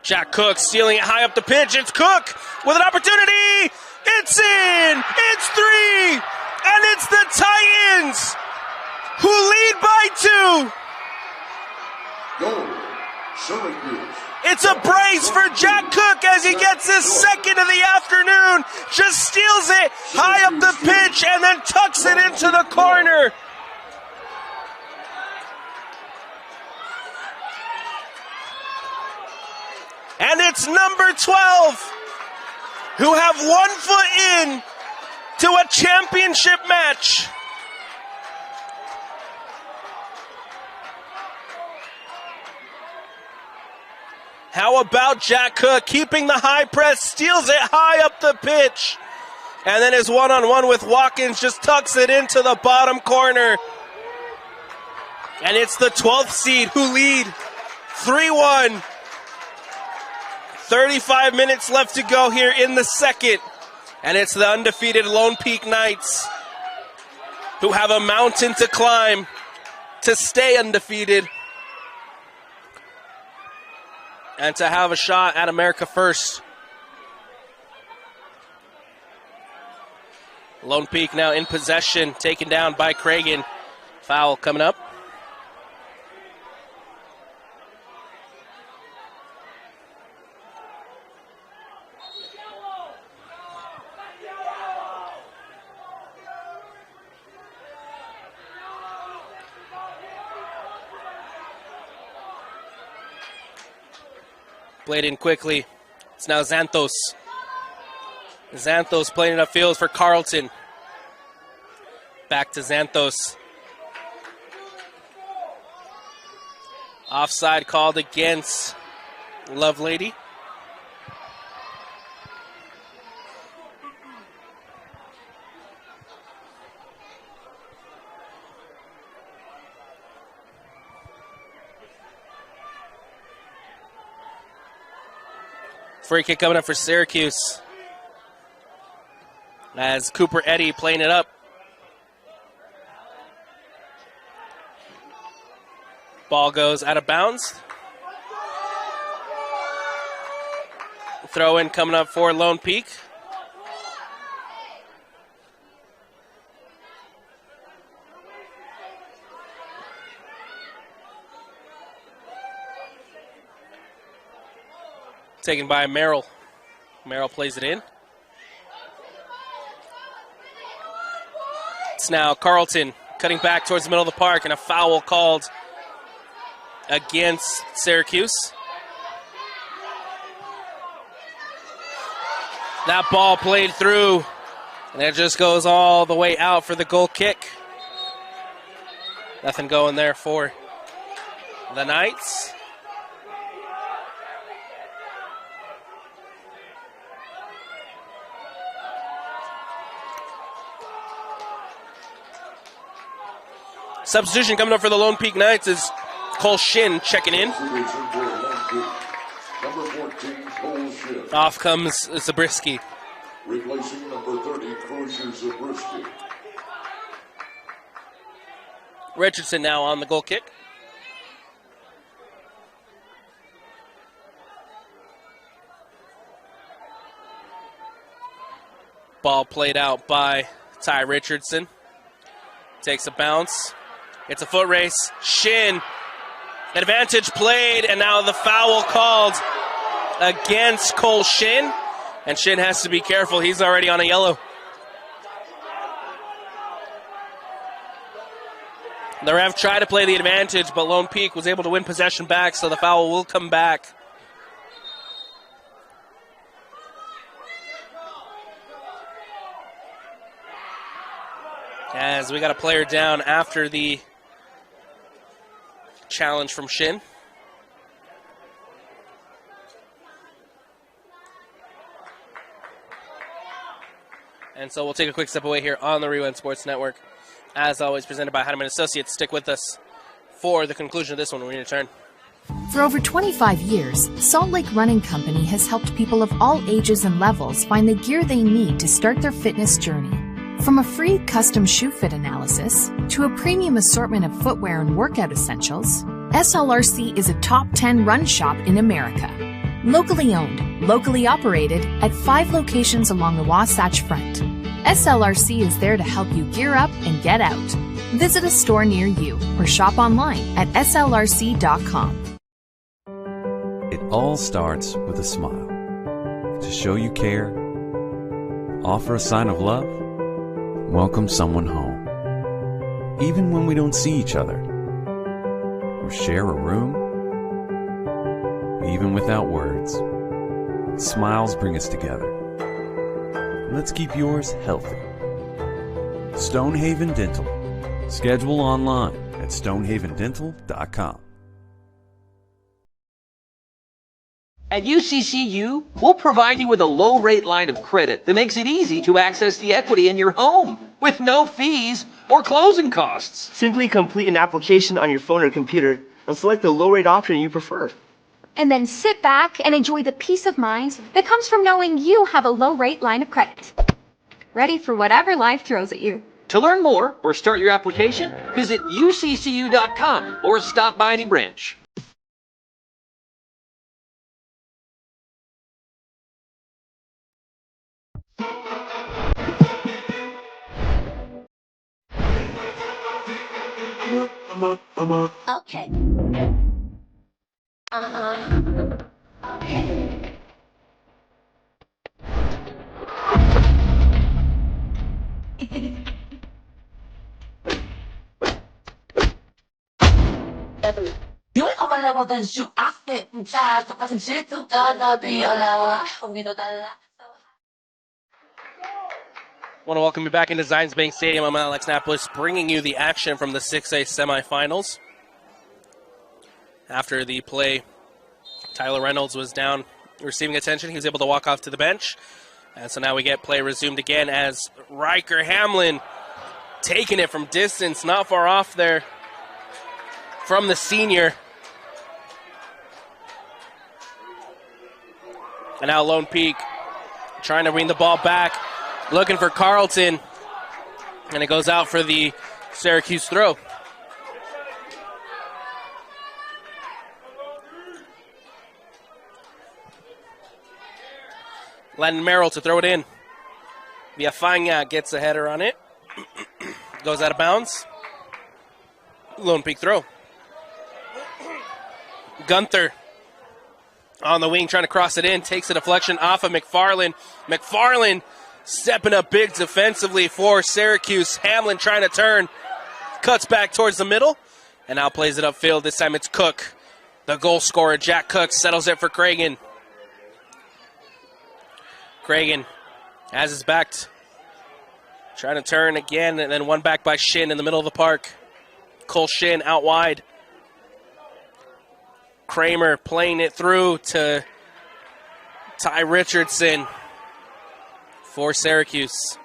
Jack Cook stealing it high up the pitch. It's Cook with an opportunity. It's in. It's 3. And it's the Titans who lead by 2. Goal, Syracuse. It's a brace for Jack Cook as he gets his second of the afternoon. Just steals it high up the pitch and then tucks it into the corner. And it's number 12 who have 1 foot in to a championship match. How about Jack Cook keeping the high press, steals it high up the pitch, and then his one-on-one with Watkins just tucks it into the bottom corner. And it's the 12th seed who lead 3-1. 35 minutes left to go here in the second. And it's the undefeated Lone Peak Knights who have a mountain to climb to stay undefeated and to have a shot at America First. Lone Peak now in possession, taken down by Cragen. Foul coming up. Played in quickly. It's now Xanthos. Xanthos playing it upfield for Carlton. Back to Xanthos. Offside called against Lovelady. Free kick coming up for Syracuse. As Cooper Eddy playing it up. Ball goes out of bounds. Throw in coming up for Lone Peak. Taken by Merrill. Merrill plays it in. It's now Carlton cutting back towards the middle of the park, and a foul called against Syracuse. That ball played through, and it just goes all the way out for the goal kick. Nothing going there for the Knights. Substitution coming up for the Lone Peak Knights is Cole Shin checking in. Number 14, Cole Shin. Off comes Zabriskie. Replacing number 30, Crozier Zabriskie. Richardson now on the goal kick. Ball played out by Ty Richardson. Takes a bounce. It's a foot race. Shin. Advantage played, and now the foul called against Cole Shin. And Shin has to be careful. He's already on a yellow. The ref tried to play the advantage, but Lone Peak was able to win possession back, so the foul will come back. as we got a player down after the challenge from Shin. And so we'll take a quick step away here on the Rewind Sports Network. As always, presented by Heinemann Associates. Stick with us for the conclusion of this one when we return. For over 25 years, Salt Lake Running Company has helped people of all ages and levels find the gear they need to start their fitness journey. From a free custom shoe fit analysis to a premium assortment of footwear and workout essentials, SLRC is a top 10 run shop in America. Locally owned, locally operated at 5 locations along the Wasatch Front. SLRC is there to help you gear up and get out. Visit a store near you or shop online at slrc.com. It all starts with a smile. To show you care, offer a sign of love, welcome someone home. Even when we don't see each other, or share a room, even without words, smiles bring us together. Let's keep yours healthy. Stonehaven Dental. Schedule online at stonehavendental.com. At UCCU, we'll provide you with a low-rate line of credit that makes it easy to access the equity in your home with no fees or closing costs. Simply complete an application on your phone or computer and select the low-rate option you prefer. And then sit back and enjoy the peace of mind that comes from knowing you have a low-rate line of credit. Ready for whatever life throws at you. To learn more or start your application, visit uccu.com or stop by any branch. Okay. Yung ako than shoot after inside the fucking shit to gonna be allowed. Want to welcome you back into Zions Bank Stadium. I'm Alex Napolis, bringing you the action from the 6A semifinals. After the play, Tyler Reynolds was down receiving attention. He was able to walk off to the bench. And so now we get play resumed again as Riker Hamlin taking it from distance, not far off there from the senior. And now Lone Peak trying to bring the ball back, looking for Carlton. And it goes out for the Syracuse throw. Landon Merrill to throw it in. Villafaña gets a header on it. Goes out of bounds. Lone Peak throw. Gunther on the wing trying to cross it in. Takes a deflection off of McFarland. McFarland stepping up big defensively for Syracuse. Hamlin trying to turn. Cuts back towards the middle. And now plays it upfield. This time it's Cook. The goal scorer, Jack Cook, settles it for Cragen. Cragen has his back. Trying to turn again, and then one back by Shin in the middle of the park. Cole Shin out wide. Kramer playing it through to Ty Richardson for Syracuse.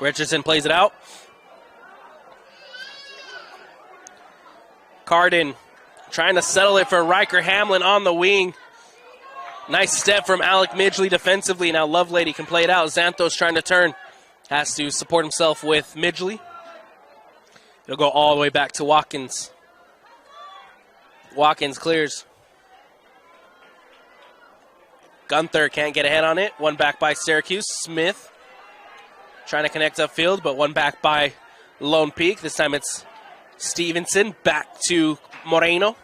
Richardson plays it out. Carden trying to settle it for Riker Hamlin on the wing. Nice step from Alec Midgley defensively. Now Lovelady can play it out. Xanthos trying to turn. Has to support himself with Midgley. It'll go all the way back to Watkins. Watkins clears. Gunther can't get ahead on it. One back by Syracuse. Smith trying to connect upfield, but one back by Lone Peak. This time it's Stevenson back to Moreno.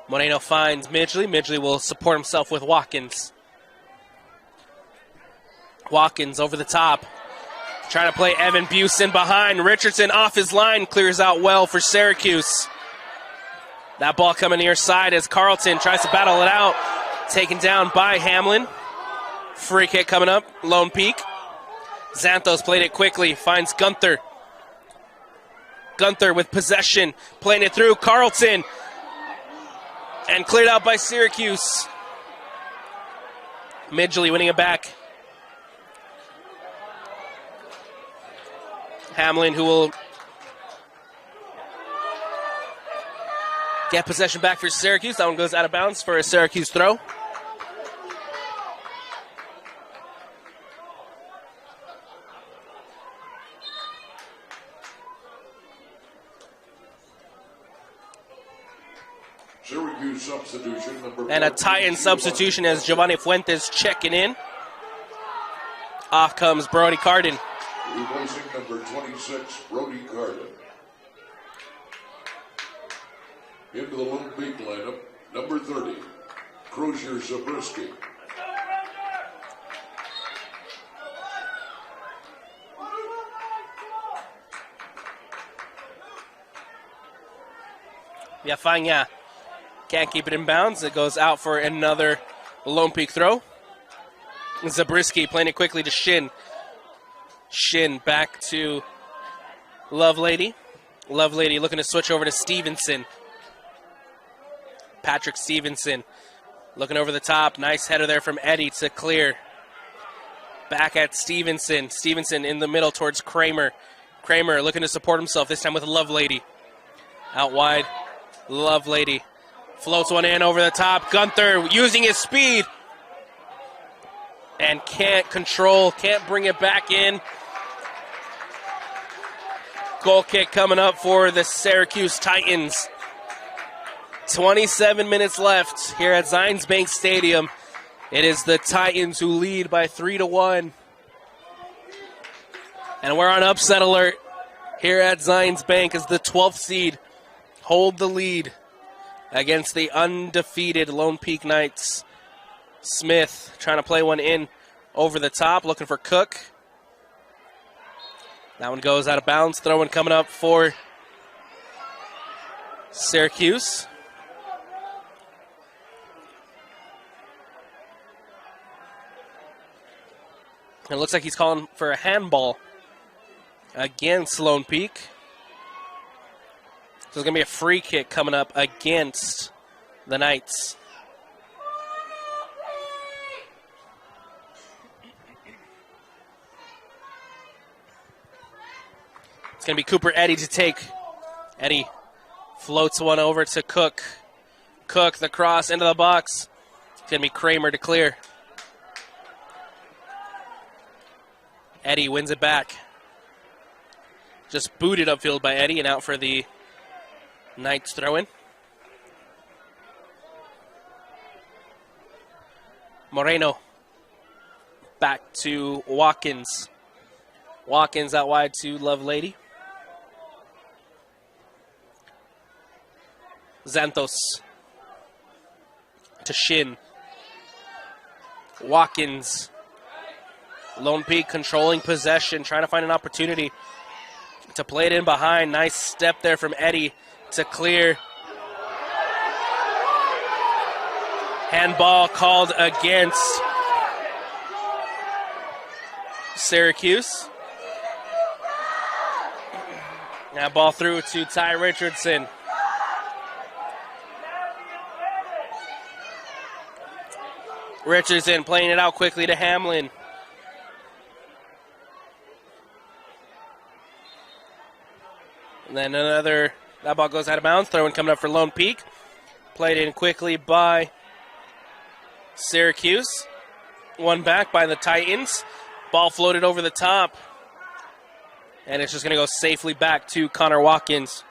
Moreno finds Midgley. Midgley will support himself with Watkins. Watkins over the top. Trying to play Evan Busen behind. Richardson off his line. Clears out well for Syracuse. That ball coming near side as Carlton tries to battle it out. Taken down by Hamlin. Free kick coming up. Lone Peak. Xanthos played it quickly. Finds Gunther. Gunther with possession. Playing it through. Carlton. And cleared out by Syracuse. Midgley winning it back. Hamlin, who will get possession back for Syracuse. That one goes out of bounds for a Syracuse throw. Syracuse substitution number And a Titan substitution as Giovanni Fuentes checking in. Off comes Brody Carden. Replacing number 26, Brody Carden. Into the Lone Peak lineup, number 30, Crozier Zabriskie. Yafanya can't keep it in bounds. It goes out for another Lone Peak throw. Zabriskie playing it quickly to Shin. Shin back to Lovelady. Lovelady looking to switch over to Stevenson. Patrick Stevenson looking over the top. Nice header there from Eddie to clear. Back at Stevenson. Stevenson in the middle towards Kramer. Kramer looking to support himself, this time with Lovelady. Out wide, Lovelady. Floats one in over the top. Gunther using his speed. And can't control, can't bring it back in. Goal kick coming up for the Syracuse Titans. 27 minutes left here at Zions Bank Stadium. It is the Titans who lead by 3-1. And we're on upset alert here at Zions Bank as the 12th seed hold the lead against the undefeated Lone Peak Knights. Smith trying to play one in over the top, looking for Cook. That one goes out of bounds. Throw in coming up for Syracuse. It looks like he's calling for a handball against Lone Peak. So there's going to be a free kick coming up against the Knights. It's going to be Cooper Eddy to take. Eddy floats one over to Cook. Cook, the cross into the box. It's going to be Kramer to clear. Eddy wins it back. Just booted upfield by Eddy and out for the Knights throw-in. Moreno back to Watkins. Watkins out wide to Lovelady. Xanthos to Shin. Watkins. Lone Peak controlling possession, trying to find an opportunity to play it in behind. Nice step there from Eddy to clear. Handball called against Syracuse. Now ball through to Ty Richardson. Richardson playing it out quickly to Hamlin. And then that ball goes out of bounds. Throw in coming up for Lone Peak. Played in quickly by Syracuse. One back by the Titans. Ball floated over the top. And it's just going to go safely back to Connor Watkins.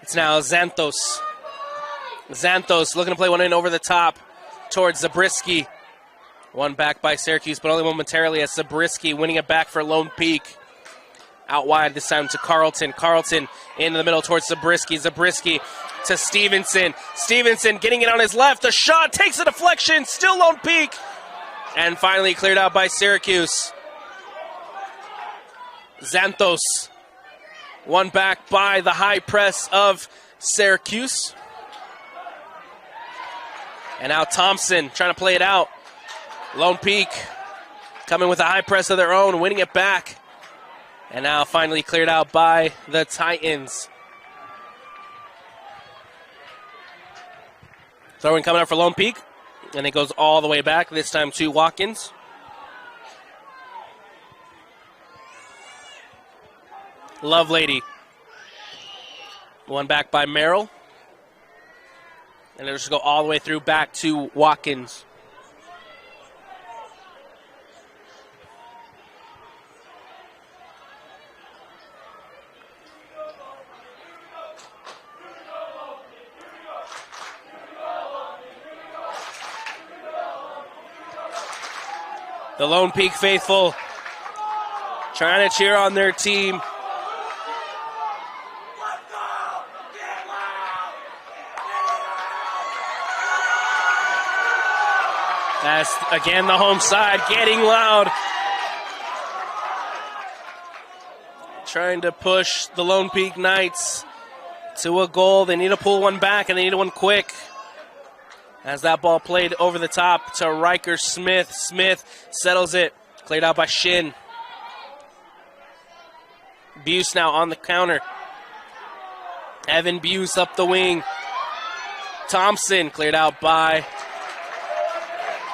It's now Xanthos. Xanthos looking to play one in over the top towards Zabriskie. One back by Syracuse, but only momentarily as Zabriskie winning it back for Lone Peak. Out wide this time to Carlton. Carlton into the middle towards Zabriskie. Zabriskie to Stevenson. Stevenson getting it on his left. A shot takes a deflection. Still Lone Peak. And finally cleared out by Syracuse. Xanthos. One back by the high press of Syracuse. And now Thompson trying to play it out. Lone Peak coming with a high press of their own, winning it back. And now finally cleared out by the Titans. Throw-in coming up for Lone Peak. And it goes all the way back, this time to Watkins. Lovelady. One back by Merrill. And it'll just go all the way through back to Watkins. The Lone Peak faithful trying to cheer on their team. That's, again, the home side getting loud. Trying to push the Lone Peak Knights to a goal. They need to pull one back, and they need one quick. As that ball played over the top to Riker Smith. Smith settles it. Cleared out by Shin. Buse now on the counter. Evan Buse up the wing. Thompson cleared out by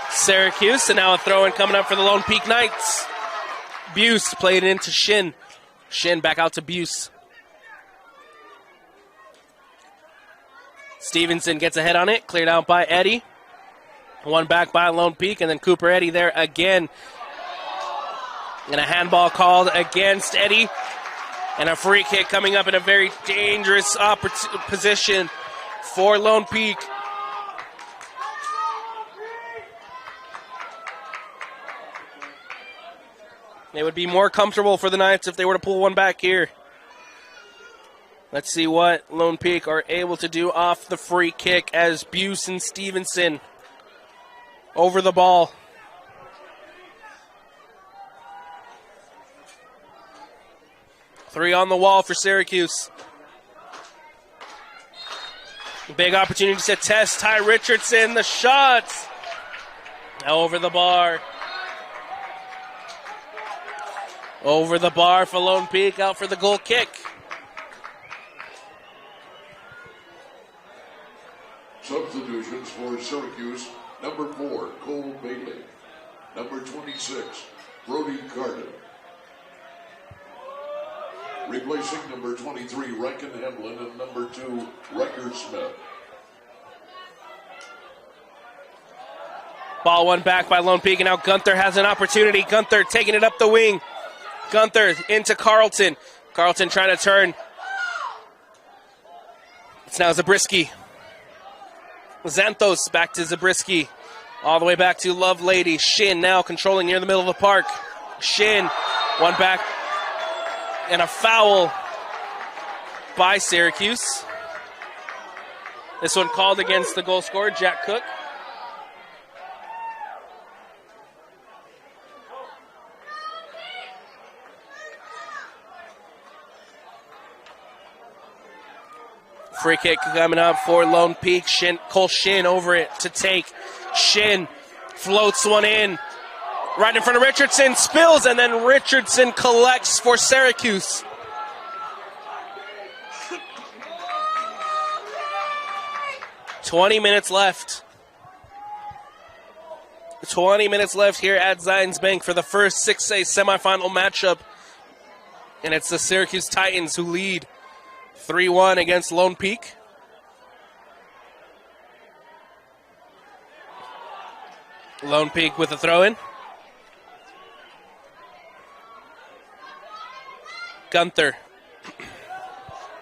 Syracuse. And now a throw-in coming up for the Lone Peak Knights. Buse played it into Shin. Shin back out to Buse. Stevenson gets a head on it, cleared out by Eddy. One back by Lone Peak, and then Cooper Eddy there again. And a handball called against Eddy. And a free kick coming up in a very dangerous position for Lone Peak. It would be more comfortable for the Knights if they were to pull one back here. Let's see what Lone Peak are able to do off the free kick as Buse and Stevenson over the ball. Three on the wall for Syracuse. Big opportunity to test Ty Richardson. The shots over the bar. Over the bar for Lone Peak, out for the goal kick. Substitutions for Syracuse, number 4, Cole Bailey. Number 26, Brody Carden. Replacing number 23, Riken Hemlin, and number 2, Riker Smith. Ball one back by Lone Peak, and now Gunther has an opportunity. Gunther taking it up the wing. Gunther into Carlton. Carlton trying to turn. It's now Zabriskie. Xanthos back to Zabriskie. All the way back to Lovelady. Shin now controlling near the middle of the park. Shin, one back. And a foul by Syracuse. This one called against the goal scorer, Jack Cook. Free kick coming up for Lone Peak. Cole Shin over it to take. Shin floats one in. Right in front of Richardson. Spills, and then Richardson collects for Syracuse. $20 left. 20 minutes left here at Zions Bank for the first 6A semifinal matchup. And it's the Syracuse Titans who lead 3-1 against Lone Peak. Lone Peak with a throw-in. Gunther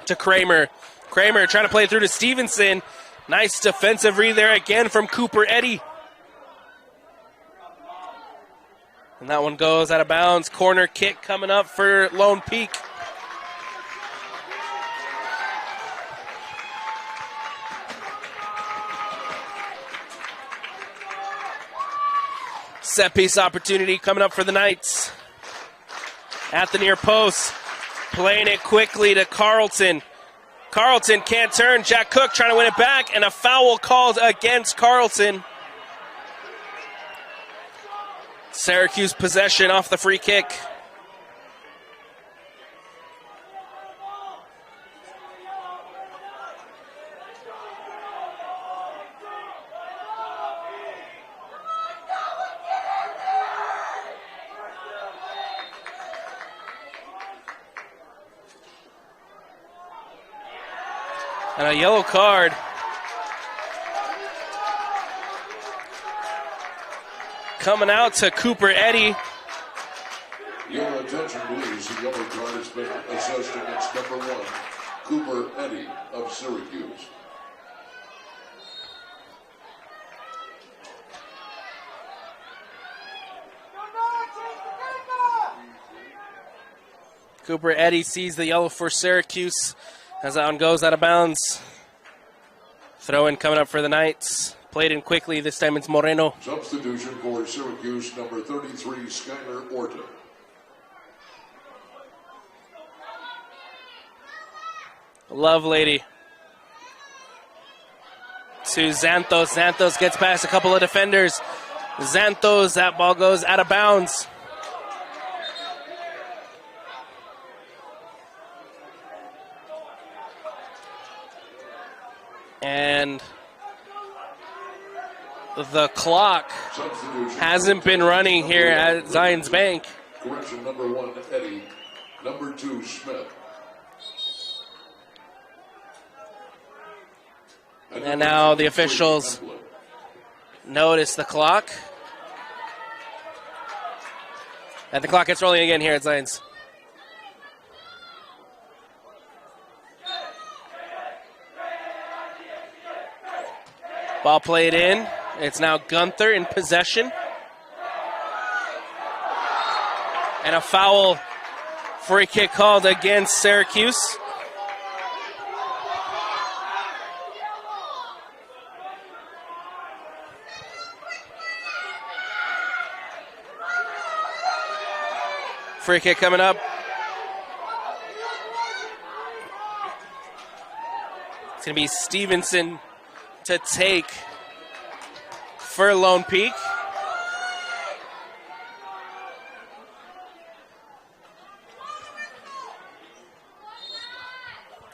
to Kramer. Kramer trying to play it through to Stevenson. Nice defensive read there again from Cooper Eddy. And that one goes out of bounds. Corner kick coming up for Lone Peak. Set piece opportunity coming up for the Knights. at the near post. Playing it quickly to Carlton. Carlton can't turn. Jack Cook trying to win it back, and a foul called against Carlton. Syracuse possession off the free kick. And a yellow card. Coming out to Cooper Eddy. Your attention, please. The yellow card has been assessed against number 1, Cooper Eddy of Syracuse. Cooper Eddy sees the yellow for Syracuse as that one goes out of bounds. Throw in coming up for the Knights. Played in quickly. This time it's Moreno. Substitution for Syracuse, number 33, Skylar Orton. Love Lady. To Xanthos. Xanthos gets past a couple of defenders. Xanthos, that ball goes out of bounds. And the clock hasn't been running here at Zions Bank. Correction, number 1, Eddy. Number 2, Smith. And now the officials notice the clock. And the clock gets rolling again here at Zions. Ball played in. It's now Gunther in possession. And a foul, free kick called against Syracuse. Free kick coming up. It's going to be Stevenson to take for Lone Peak.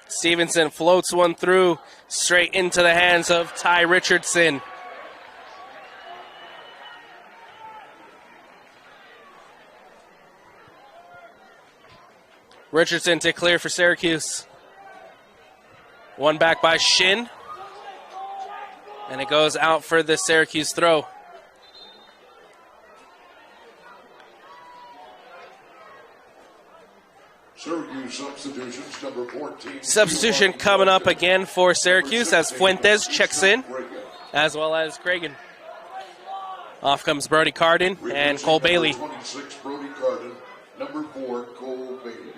Stevenson floats one through straight into the hands of Ty Richardson. Richardson to clear for Syracuse. One back by Shin. And it goes out for the Syracuse throw. Syracuse substitutions, number 14. Substitution coming up again for Syracuse as Fuentes checks in, as well as Cragen. Off comes Brody Carden and Cole Bailey. 26, Brody Carden. Number 4, Cole Bailey.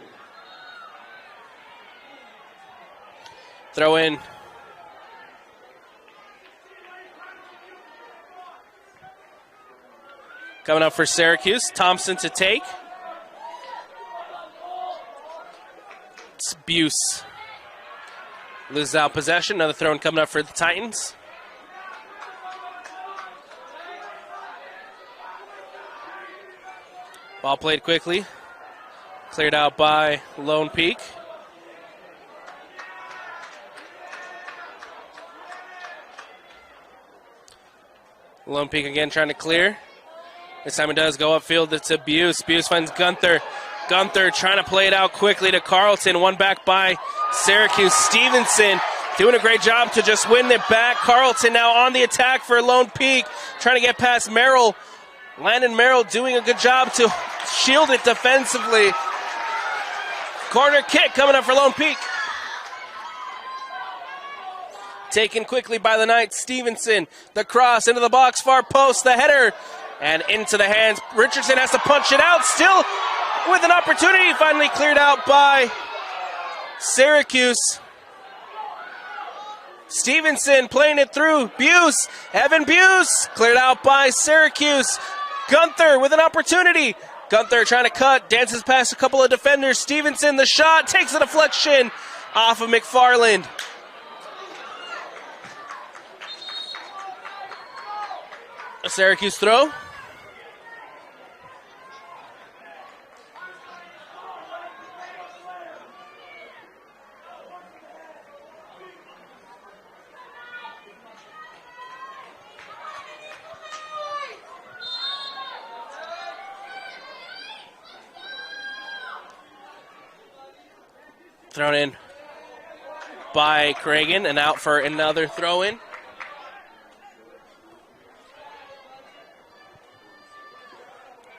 Throw in. Coming up for Syracuse, Thompson to take. It's Buse. Loses out possession. Another throw in coming up for the Titans. Ball played quickly. Cleared out by Lone Peak. Lone Peak again trying to clear. This time it does go upfield. It's a Buse. Buse finds Gunther. Gunther trying to play it out quickly to Carlton. One back by Syracuse. Stevenson doing a great job to just win it back. Carlton now on the attack for Lone Peak. Trying to get past Merrill. Landon Merrill doing a good job to shield it defensively. Corner kick coming up for Lone Peak. Taken quickly by the Knights. Stevenson, the cross into the box, far post, the header, and into the hands. Richardson has to punch it out, still with an opportunity. Finally cleared out by Syracuse. Stevenson playing it through. Buse, Evan Buse, cleared out by Syracuse. Gunther with an opportunity. Gunther trying to cut, dances past a couple of defenders. Stevenson, the shot, takes a deflection off of McFarland. A Syracuse throw. Thrown in by Cragen and out for another throw in.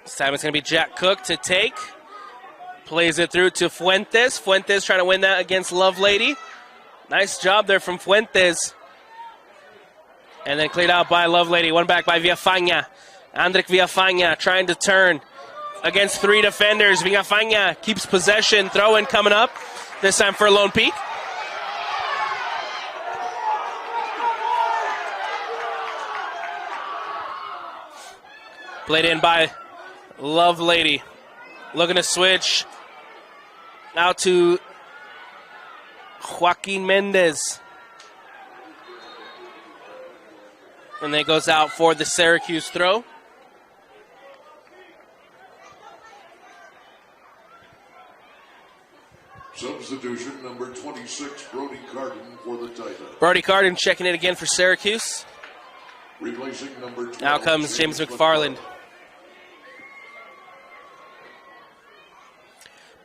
This time it's going to be Jack Cook to take. Plays it through to Fuentes. Fuentes trying to win that against Lovelady. Nice job there from Fuentes. And then cleared out by Lovelady. One back by Villafaña. Andrick Villafaña trying to turn against 3 defenders. Villafaña keeps possession. Throw in coming up. This time for Lone Peak. Played in by Lovelady. Looking to switch. Out to Joaquin Mendez. And then it goes out for the Syracuse throw. Substitution number 26, Brody Carden for the Titans. Brody Carden checking it again for Syracuse. Replacing number 12. Now comes James McFarland.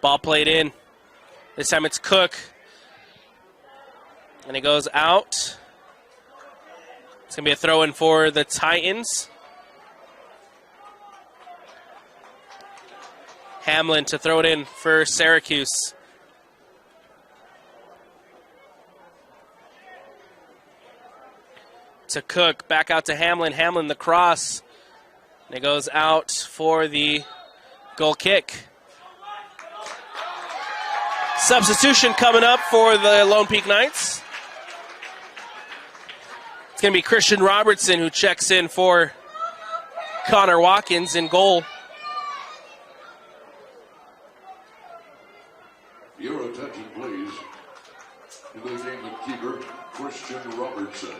Ball played in. This time it's Cook. And it goes out. It's going to be a throw-in for the Titans. Hamlin to throw it in for Syracuse. To Cook, back out to Hamlin. Hamlin the cross. And it goes out for the goal kick. Substitution coming up for the Lone Peak Knights. It's going to be Christian Robertson who checks in for Connor Watkins in goal. Your attention, please. Into the game of keeper, Christian Robertson.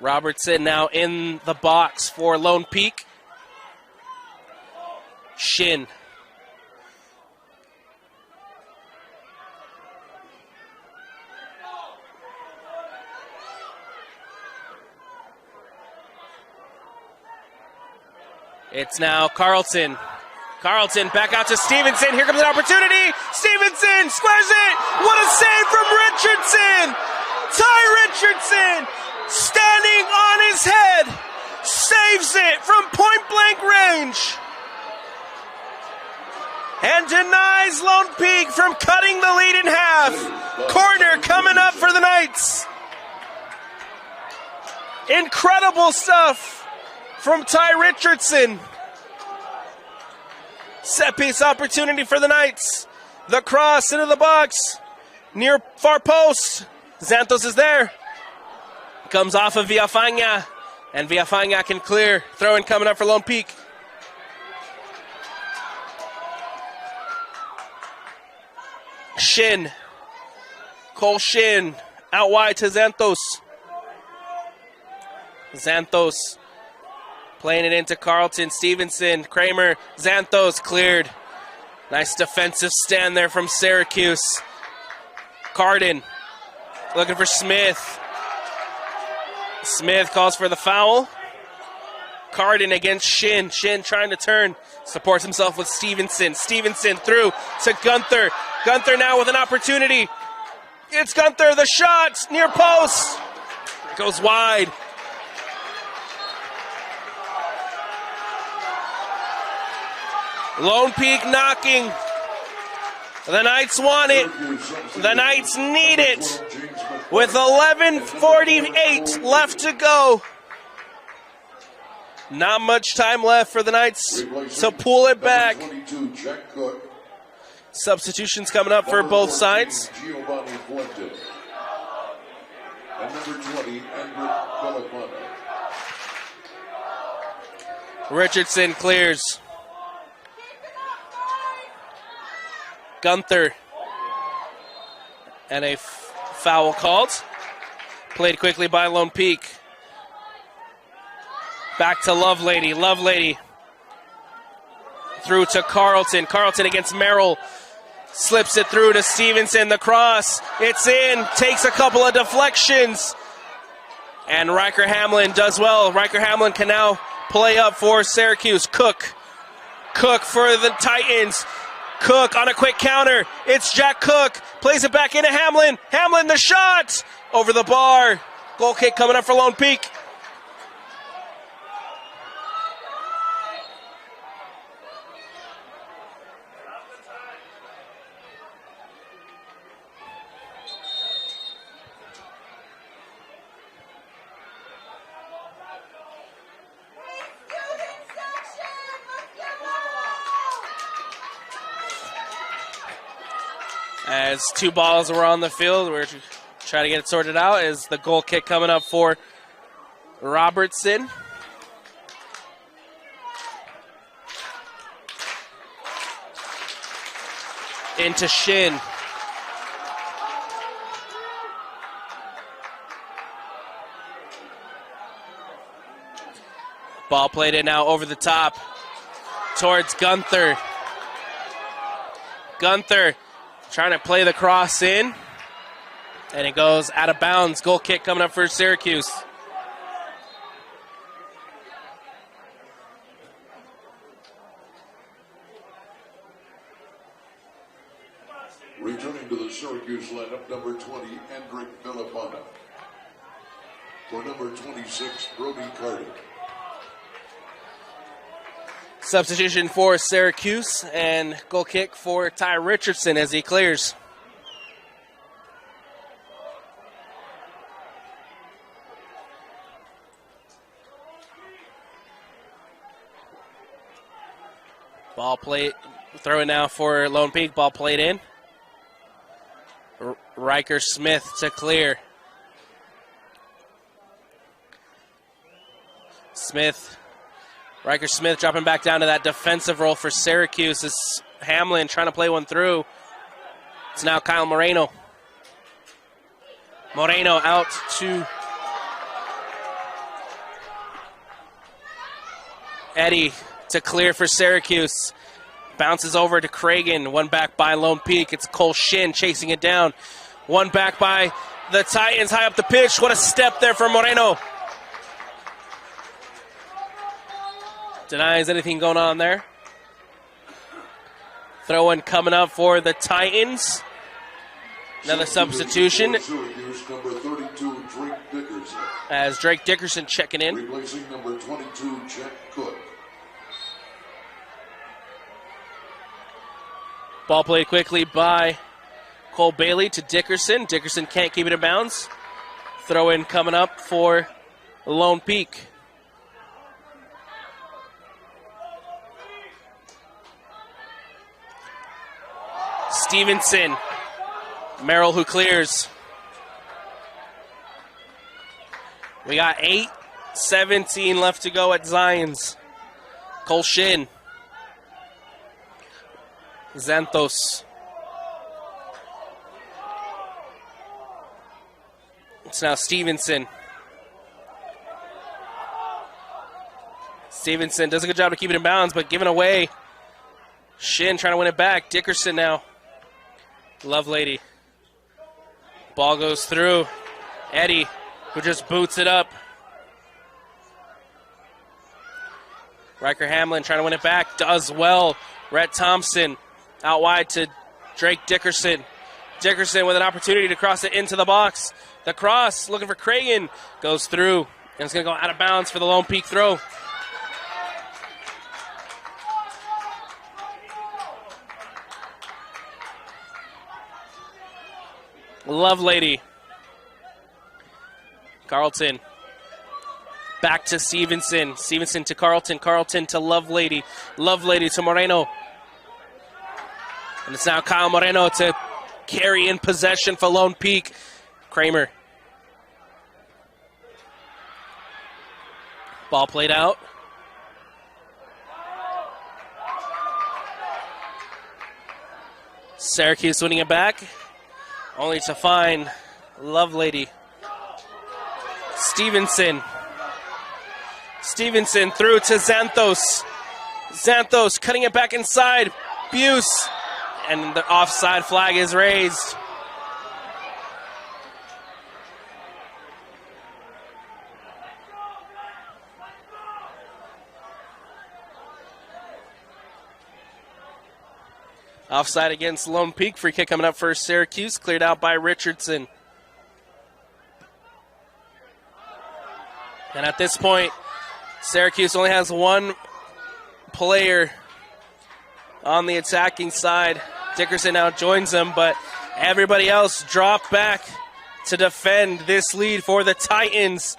Robertson now in the box for Lone Peak. Shin. It's now Carlton. Carlton back out to Stevenson. Here comes an opportunity. Stevenson squares it. What a save from Richardson. Ty Richardson standing on his head. Saves it from point blank range. And denies Lone Peak from cutting the lead in half. Corner coming up for the Knights. Incredible stuff from Ty Richardson. Set piece opportunity for the Knights. The cross into the box. Near far post. Santos is there. Comes off of Villafaña. And Villafaña can clear. Throw in coming up for Lone Peak. Shin. Cole Shin. Out wide to Santos. Santos playing it into Carlton. Stevenson, Kramer, Santos cleared. Nice defensive stand there from Syracuse. Carden looking for Smith. Smith calls for the foul. Carden against Shin. Shin trying to turn. Supports himself with Stevenson. Stevenson through to Gunther. Gunther now with an opportunity. It's Gunther, the shot near post. Goes wide. Lone Peak knocking. The Knights want it. The Knights need it. With 11:48 left to go. Not much time left for the Knights to pull it back. Substitutions coming up for both sides. And number 20, Andrew Villapana. Richardson clears. Gunther. And a foul called. Played quickly by Lone Peak. Back to Lovelady. Lovelady through to Carlton. Carlton against Merrill. Slips it through to Stevenson. The cross. It's in. Takes a couple of deflections. And Riker Hamlin does well. Riker Hamlin can now play up for Syracuse. Cook. Cook for the Titans. Cook on a quick counter. It's Jack Cook. Plays it back into Hamlin. Hamlin the shot. Over the bar. Goal kick coming up for Lone Peak. As two balls were on the field, we're trying to get it sorted out. As the goal kick coming up for Robertson. Into Shin. Ball played in now over the top towards Gunther. Gunther trying to play the cross in, and it goes out of bounds. Goal kick coming up for Syracuse. Returning to the Syracuse lineup, number 20, Hendrik Villapana. For number 26, Brody Carter. Substitution for Syracuse, and goal kick for Ty Richardson as he clears. Ball played, throw it now for Lone Peak. Ball played in. Riker Smith to clear. Riker Smith dropping back down to that defensive role for Syracuse as Hamlin trying to play one through. It's now Kyle Moreno. Moreno out to Eddie to clear for Syracuse. Bounces over to Cragen. One back by Lone Peak. It's Cole Shin chasing it down. One back by the Titans high up the pitch. What a step there for Moreno. Denies anything going on there. Throw in coming up for the Titans. Another substitution. Syracuse, number 32, Drake Dickerson. As Drake Dickerson checking in. Replacing number 22, Jack Cook. Ball played quickly by Cole Bailey to Dickerson. Dickerson can't keep it in bounds. Throw in coming up for Lone Peak. Stevenson. Merrill who clears. We got 8:17 left to go at Zions. Cole Shin. Xanthos. It's now Stevenson. Stevenson does a good job to keep it in bounds, but giving away. Shin trying to win it back. Dickerson now. Lovelady. Ball goes through. Eddie, who just boots it up. Riker Hamlin trying to win it back. Does well. Rhett Thompson out wide to Drake Dickerson. Dickerson with an opportunity to cross it into the box. The cross, looking for Cragen. Goes through. And it's going to go out of bounds for the Lone Peak throw. Lovelady. Carlton. Back to Stevenson. Stevenson to Carlton. Carlton to Lovelady. Lovelady to Moreno. And it's now Kyle Moreno to carry in possession for Lone Peak. Kramer. Ball played out. Syracuse winning it back, only to find Lovelady. Stevenson through to Xanthos. Xanthos cutting it back inside. Buse. And the offside flag is raised. Offside against Lone Peak. Free kick coming up for Syracuse. Cleared out by Richardson. And at this point, Syracuse only has one player on the attacking side. Dickerson now joins them, but everybody else dropped back to defend this lead for the Titans.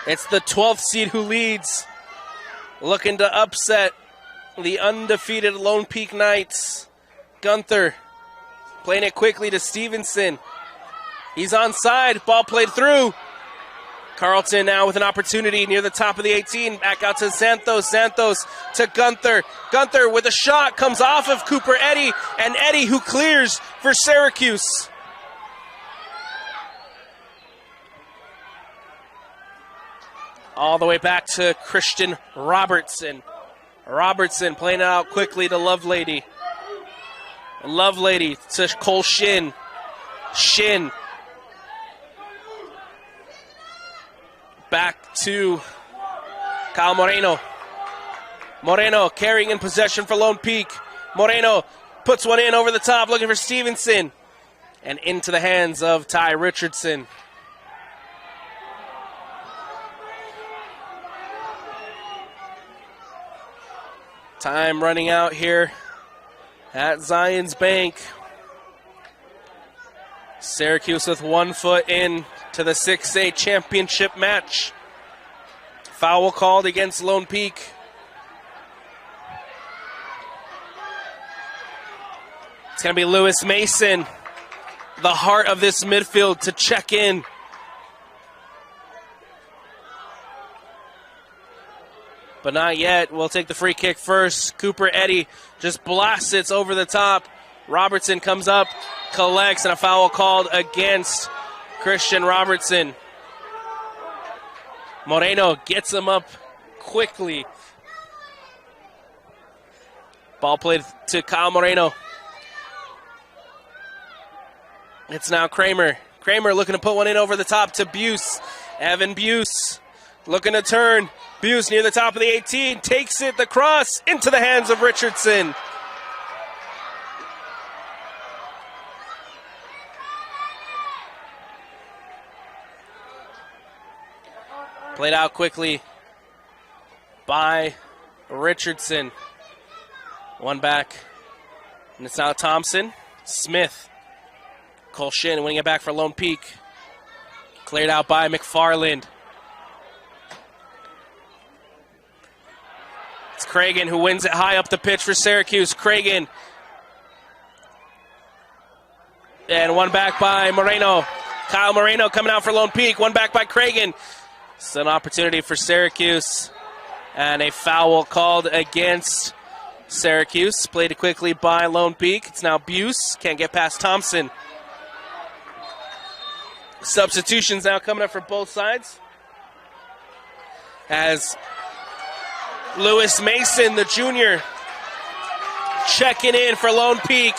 It's the 12th seed who leads, looking to upset the undefeated Lone Peak Knights. Gunther playing it quickly to Stevenson. He's onside. Ball played through. Carlton now with an opportunity near the top of the 18. Back out to Xanthos. Xanthos to Gunther. Gunther with a shot comes off of Cooper Eddy. And Eddy who clears for Syracuse. All the way back to Christian Robertson. Robertson playing it out quickly to Lovelady. Lovelady to Cole Shin. Shin. Back to Kyle Moreno. Moreno carrying in possession for Lone Peak. Moreno puts one in over the top, looking for Stevenson. And into the hands of Ty Richardson. Time running out here at Zions Bank. Syracuse with 1 foot in to the 6A championship match. Foul called against Lone Peak. It's going to be Lewis Mason, the heart of this midfield, to check in. But not yet. We'll take the free kick first. Cooper Eddy just blasts it over the top. Robertson comes up, collects, and a foul called against Christian Robertson. Moreno gets him up quickly. Ball played to Kyle Moreno. It's now Kramer. Kramer looking to put one in over the top to Buse. Evan Buse looking to turn. Buse near the top of the 18, takes it, the cross, into the hands of Richardson. Played out quickly by Richardson. One back, and it's now Thompson. Smith. Cole Shin winning it back for Lone Peak. Cleared out by McFarland. It's Cragen who wins it high up the pitch for Syracuse. Cragen. And one back by Moreno. Kyle Moreno coming out for Lone Peak. One back by Cragen. It's an opportunity for Syracuse. And a foul called against Syracuse. Played quickly by Lone Peak. It's now Buse. Can't get past Thompson. Substitutions now coming up for both sides. As Lewis Mason, the junior, checking in for Lone Peak.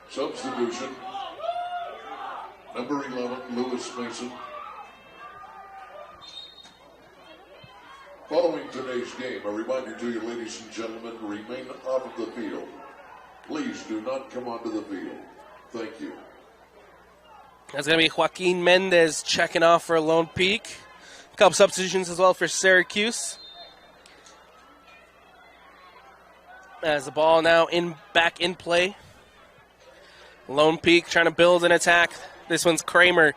Substitution. Number 11, Lewis Mason. Following today's game, a reminder to you, ladies and gentlemen, remain off of the field. Please do not come onto the field. Thank you. That's going to be Joaquin Mendez checking off for Lone Peak. A couple substitutions as well for Syracuse. As the ball now back in play. Lone Peak trying to build an attack. This one's Kramer.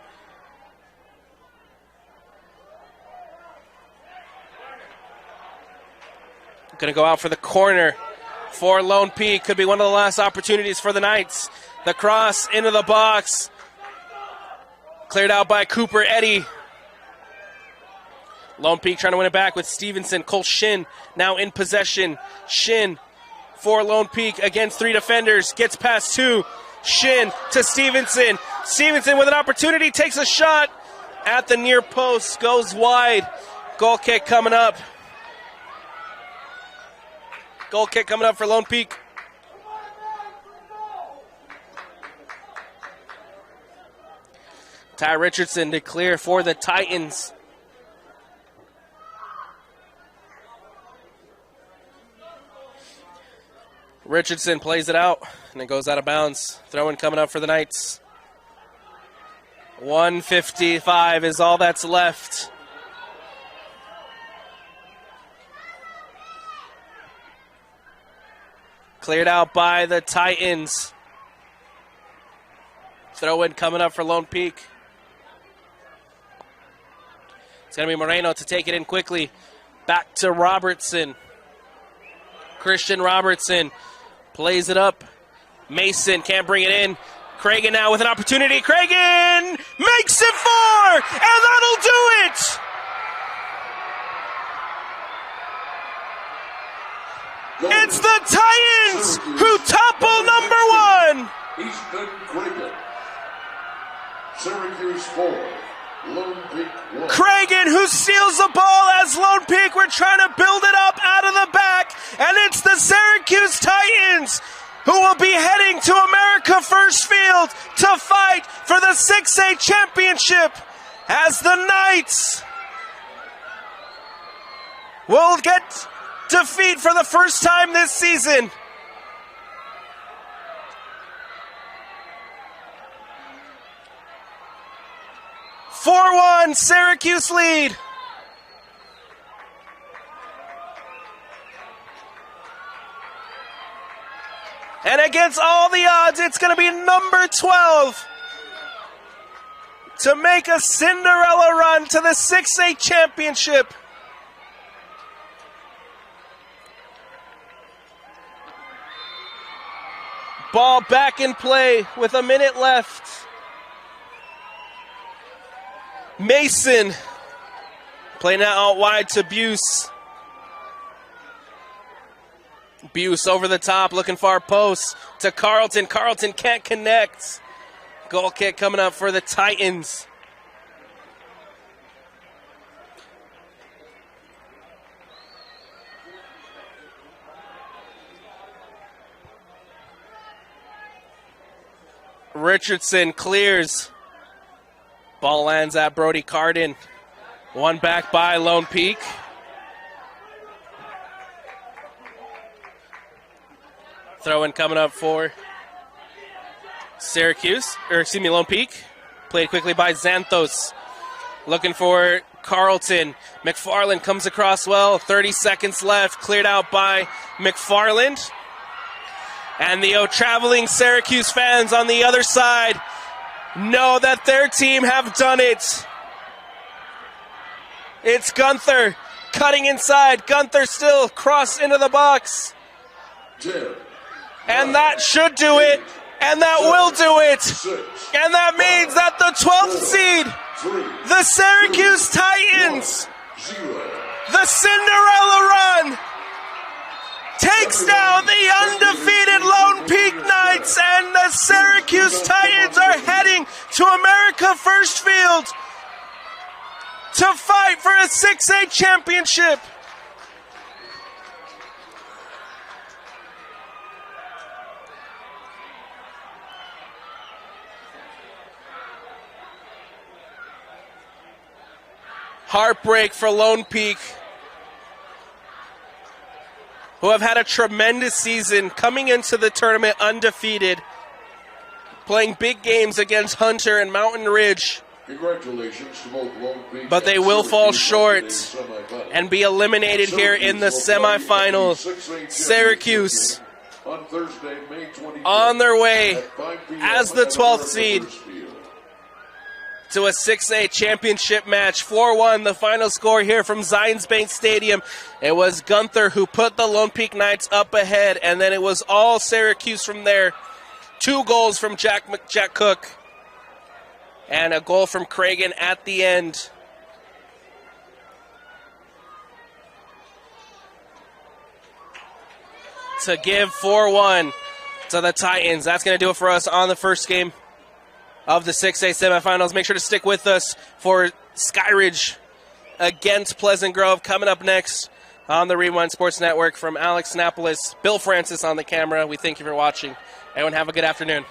Going to go out for the corner for Lone Peak. Could be one of the last opportunities for the Knights. The cross into the box. Cleared out by Cooper Eddy. Lone Peak trying to win it back with Stevenson. Cole Shin now in possession. Shin for Lone Peak against 3 defenders. Gets past 2. Shin to Stevenson. Stevenson with an opportunity. Takes a shot at the near post. Goes wide. Goal kick coming up. Goal kick coming up for Lone Peak. Ty Richardson to clear for the Titans. Richardson plays it out, and it goes out of bounds. Throw-in coming up for the Knights. 1:55 is all that's left. Cleared out by the Titans. Throw-in coming up for Lone Peak. It's going to be Moreno to take it in quickly. Back to Robertson. Christian Robertson plays it up. Mason can't bring it in. Cragen now with an opportunity. Cragen makes it 4, and that'll do it! It's the Titans who topple number 1! Easton Cragen. Syracuse 4. Lone Peak 1. Cragen who steals the ball as Lone Peak were trying to build it up out of the back, and it's the Syracuse Titans who will be heading to America First Field to fight for the 6A championship as the Knights will get defeat for the first time this season. Syracuse lead. And against all the odds, it's going to be number 12 to make a Cinderella run to the 6A championship. Ball back in play with a minute left. Mason playing that out wide to Buse. Buse over the top, looking far post to Carlton. Carlton can't connect. Goal kick coming up for the Titans. Richardson clears. Ball lands at Brody Carden. One back by Lone Peak. Throw-in coming up for Lone Peak. Played quickly by Xanthos. Looking for Carlton. McFarland comes across well. 30 seconds left. Cleared out by McFarland. And the traveling Syracuse fans on the other side know that their team have done it. It's Gunther cutting inside. Gunther still cross into the box. 10, and that should do it. And that will do it. 6, and that means that the 12th seed, 3, the Syracuse Titans, 0. the Cinderella run, takes down the undefeated Lone Peak Knights, and the Syracuse Titans are heading to America First Field to fight for a 6A championship. Heartbreak for Lone Peak, who have had a tremendous season, coming into the tournament undefeated, playing big games against Hunter and Mountain Ridge. Congratulations to both Lone Peak, but they will fall short and be eliminated here in the semifinal. Syracuse on Thursday, May 25th, on their way at 5 p.m. as the 12th seed to a 6A championship match. 4-1, the final score here from Zions Bank Stadium. It was Gunther who put the Lone Peak Knights up ahead, and then it was all Syracuse from there. 2 goals from Jack Cook. And a goal from Cragen at the end. To give 4-1 to the Titans. That's going to do it for us on the first game of the 6A semifinals. Make sure to stick with us for Skyridge against Pleasant Grove coming up next on the Rewind Sports Network. From Alex Napolis, Bill Francis on the camera, we thank you for watching. Everyone have a good afternoon.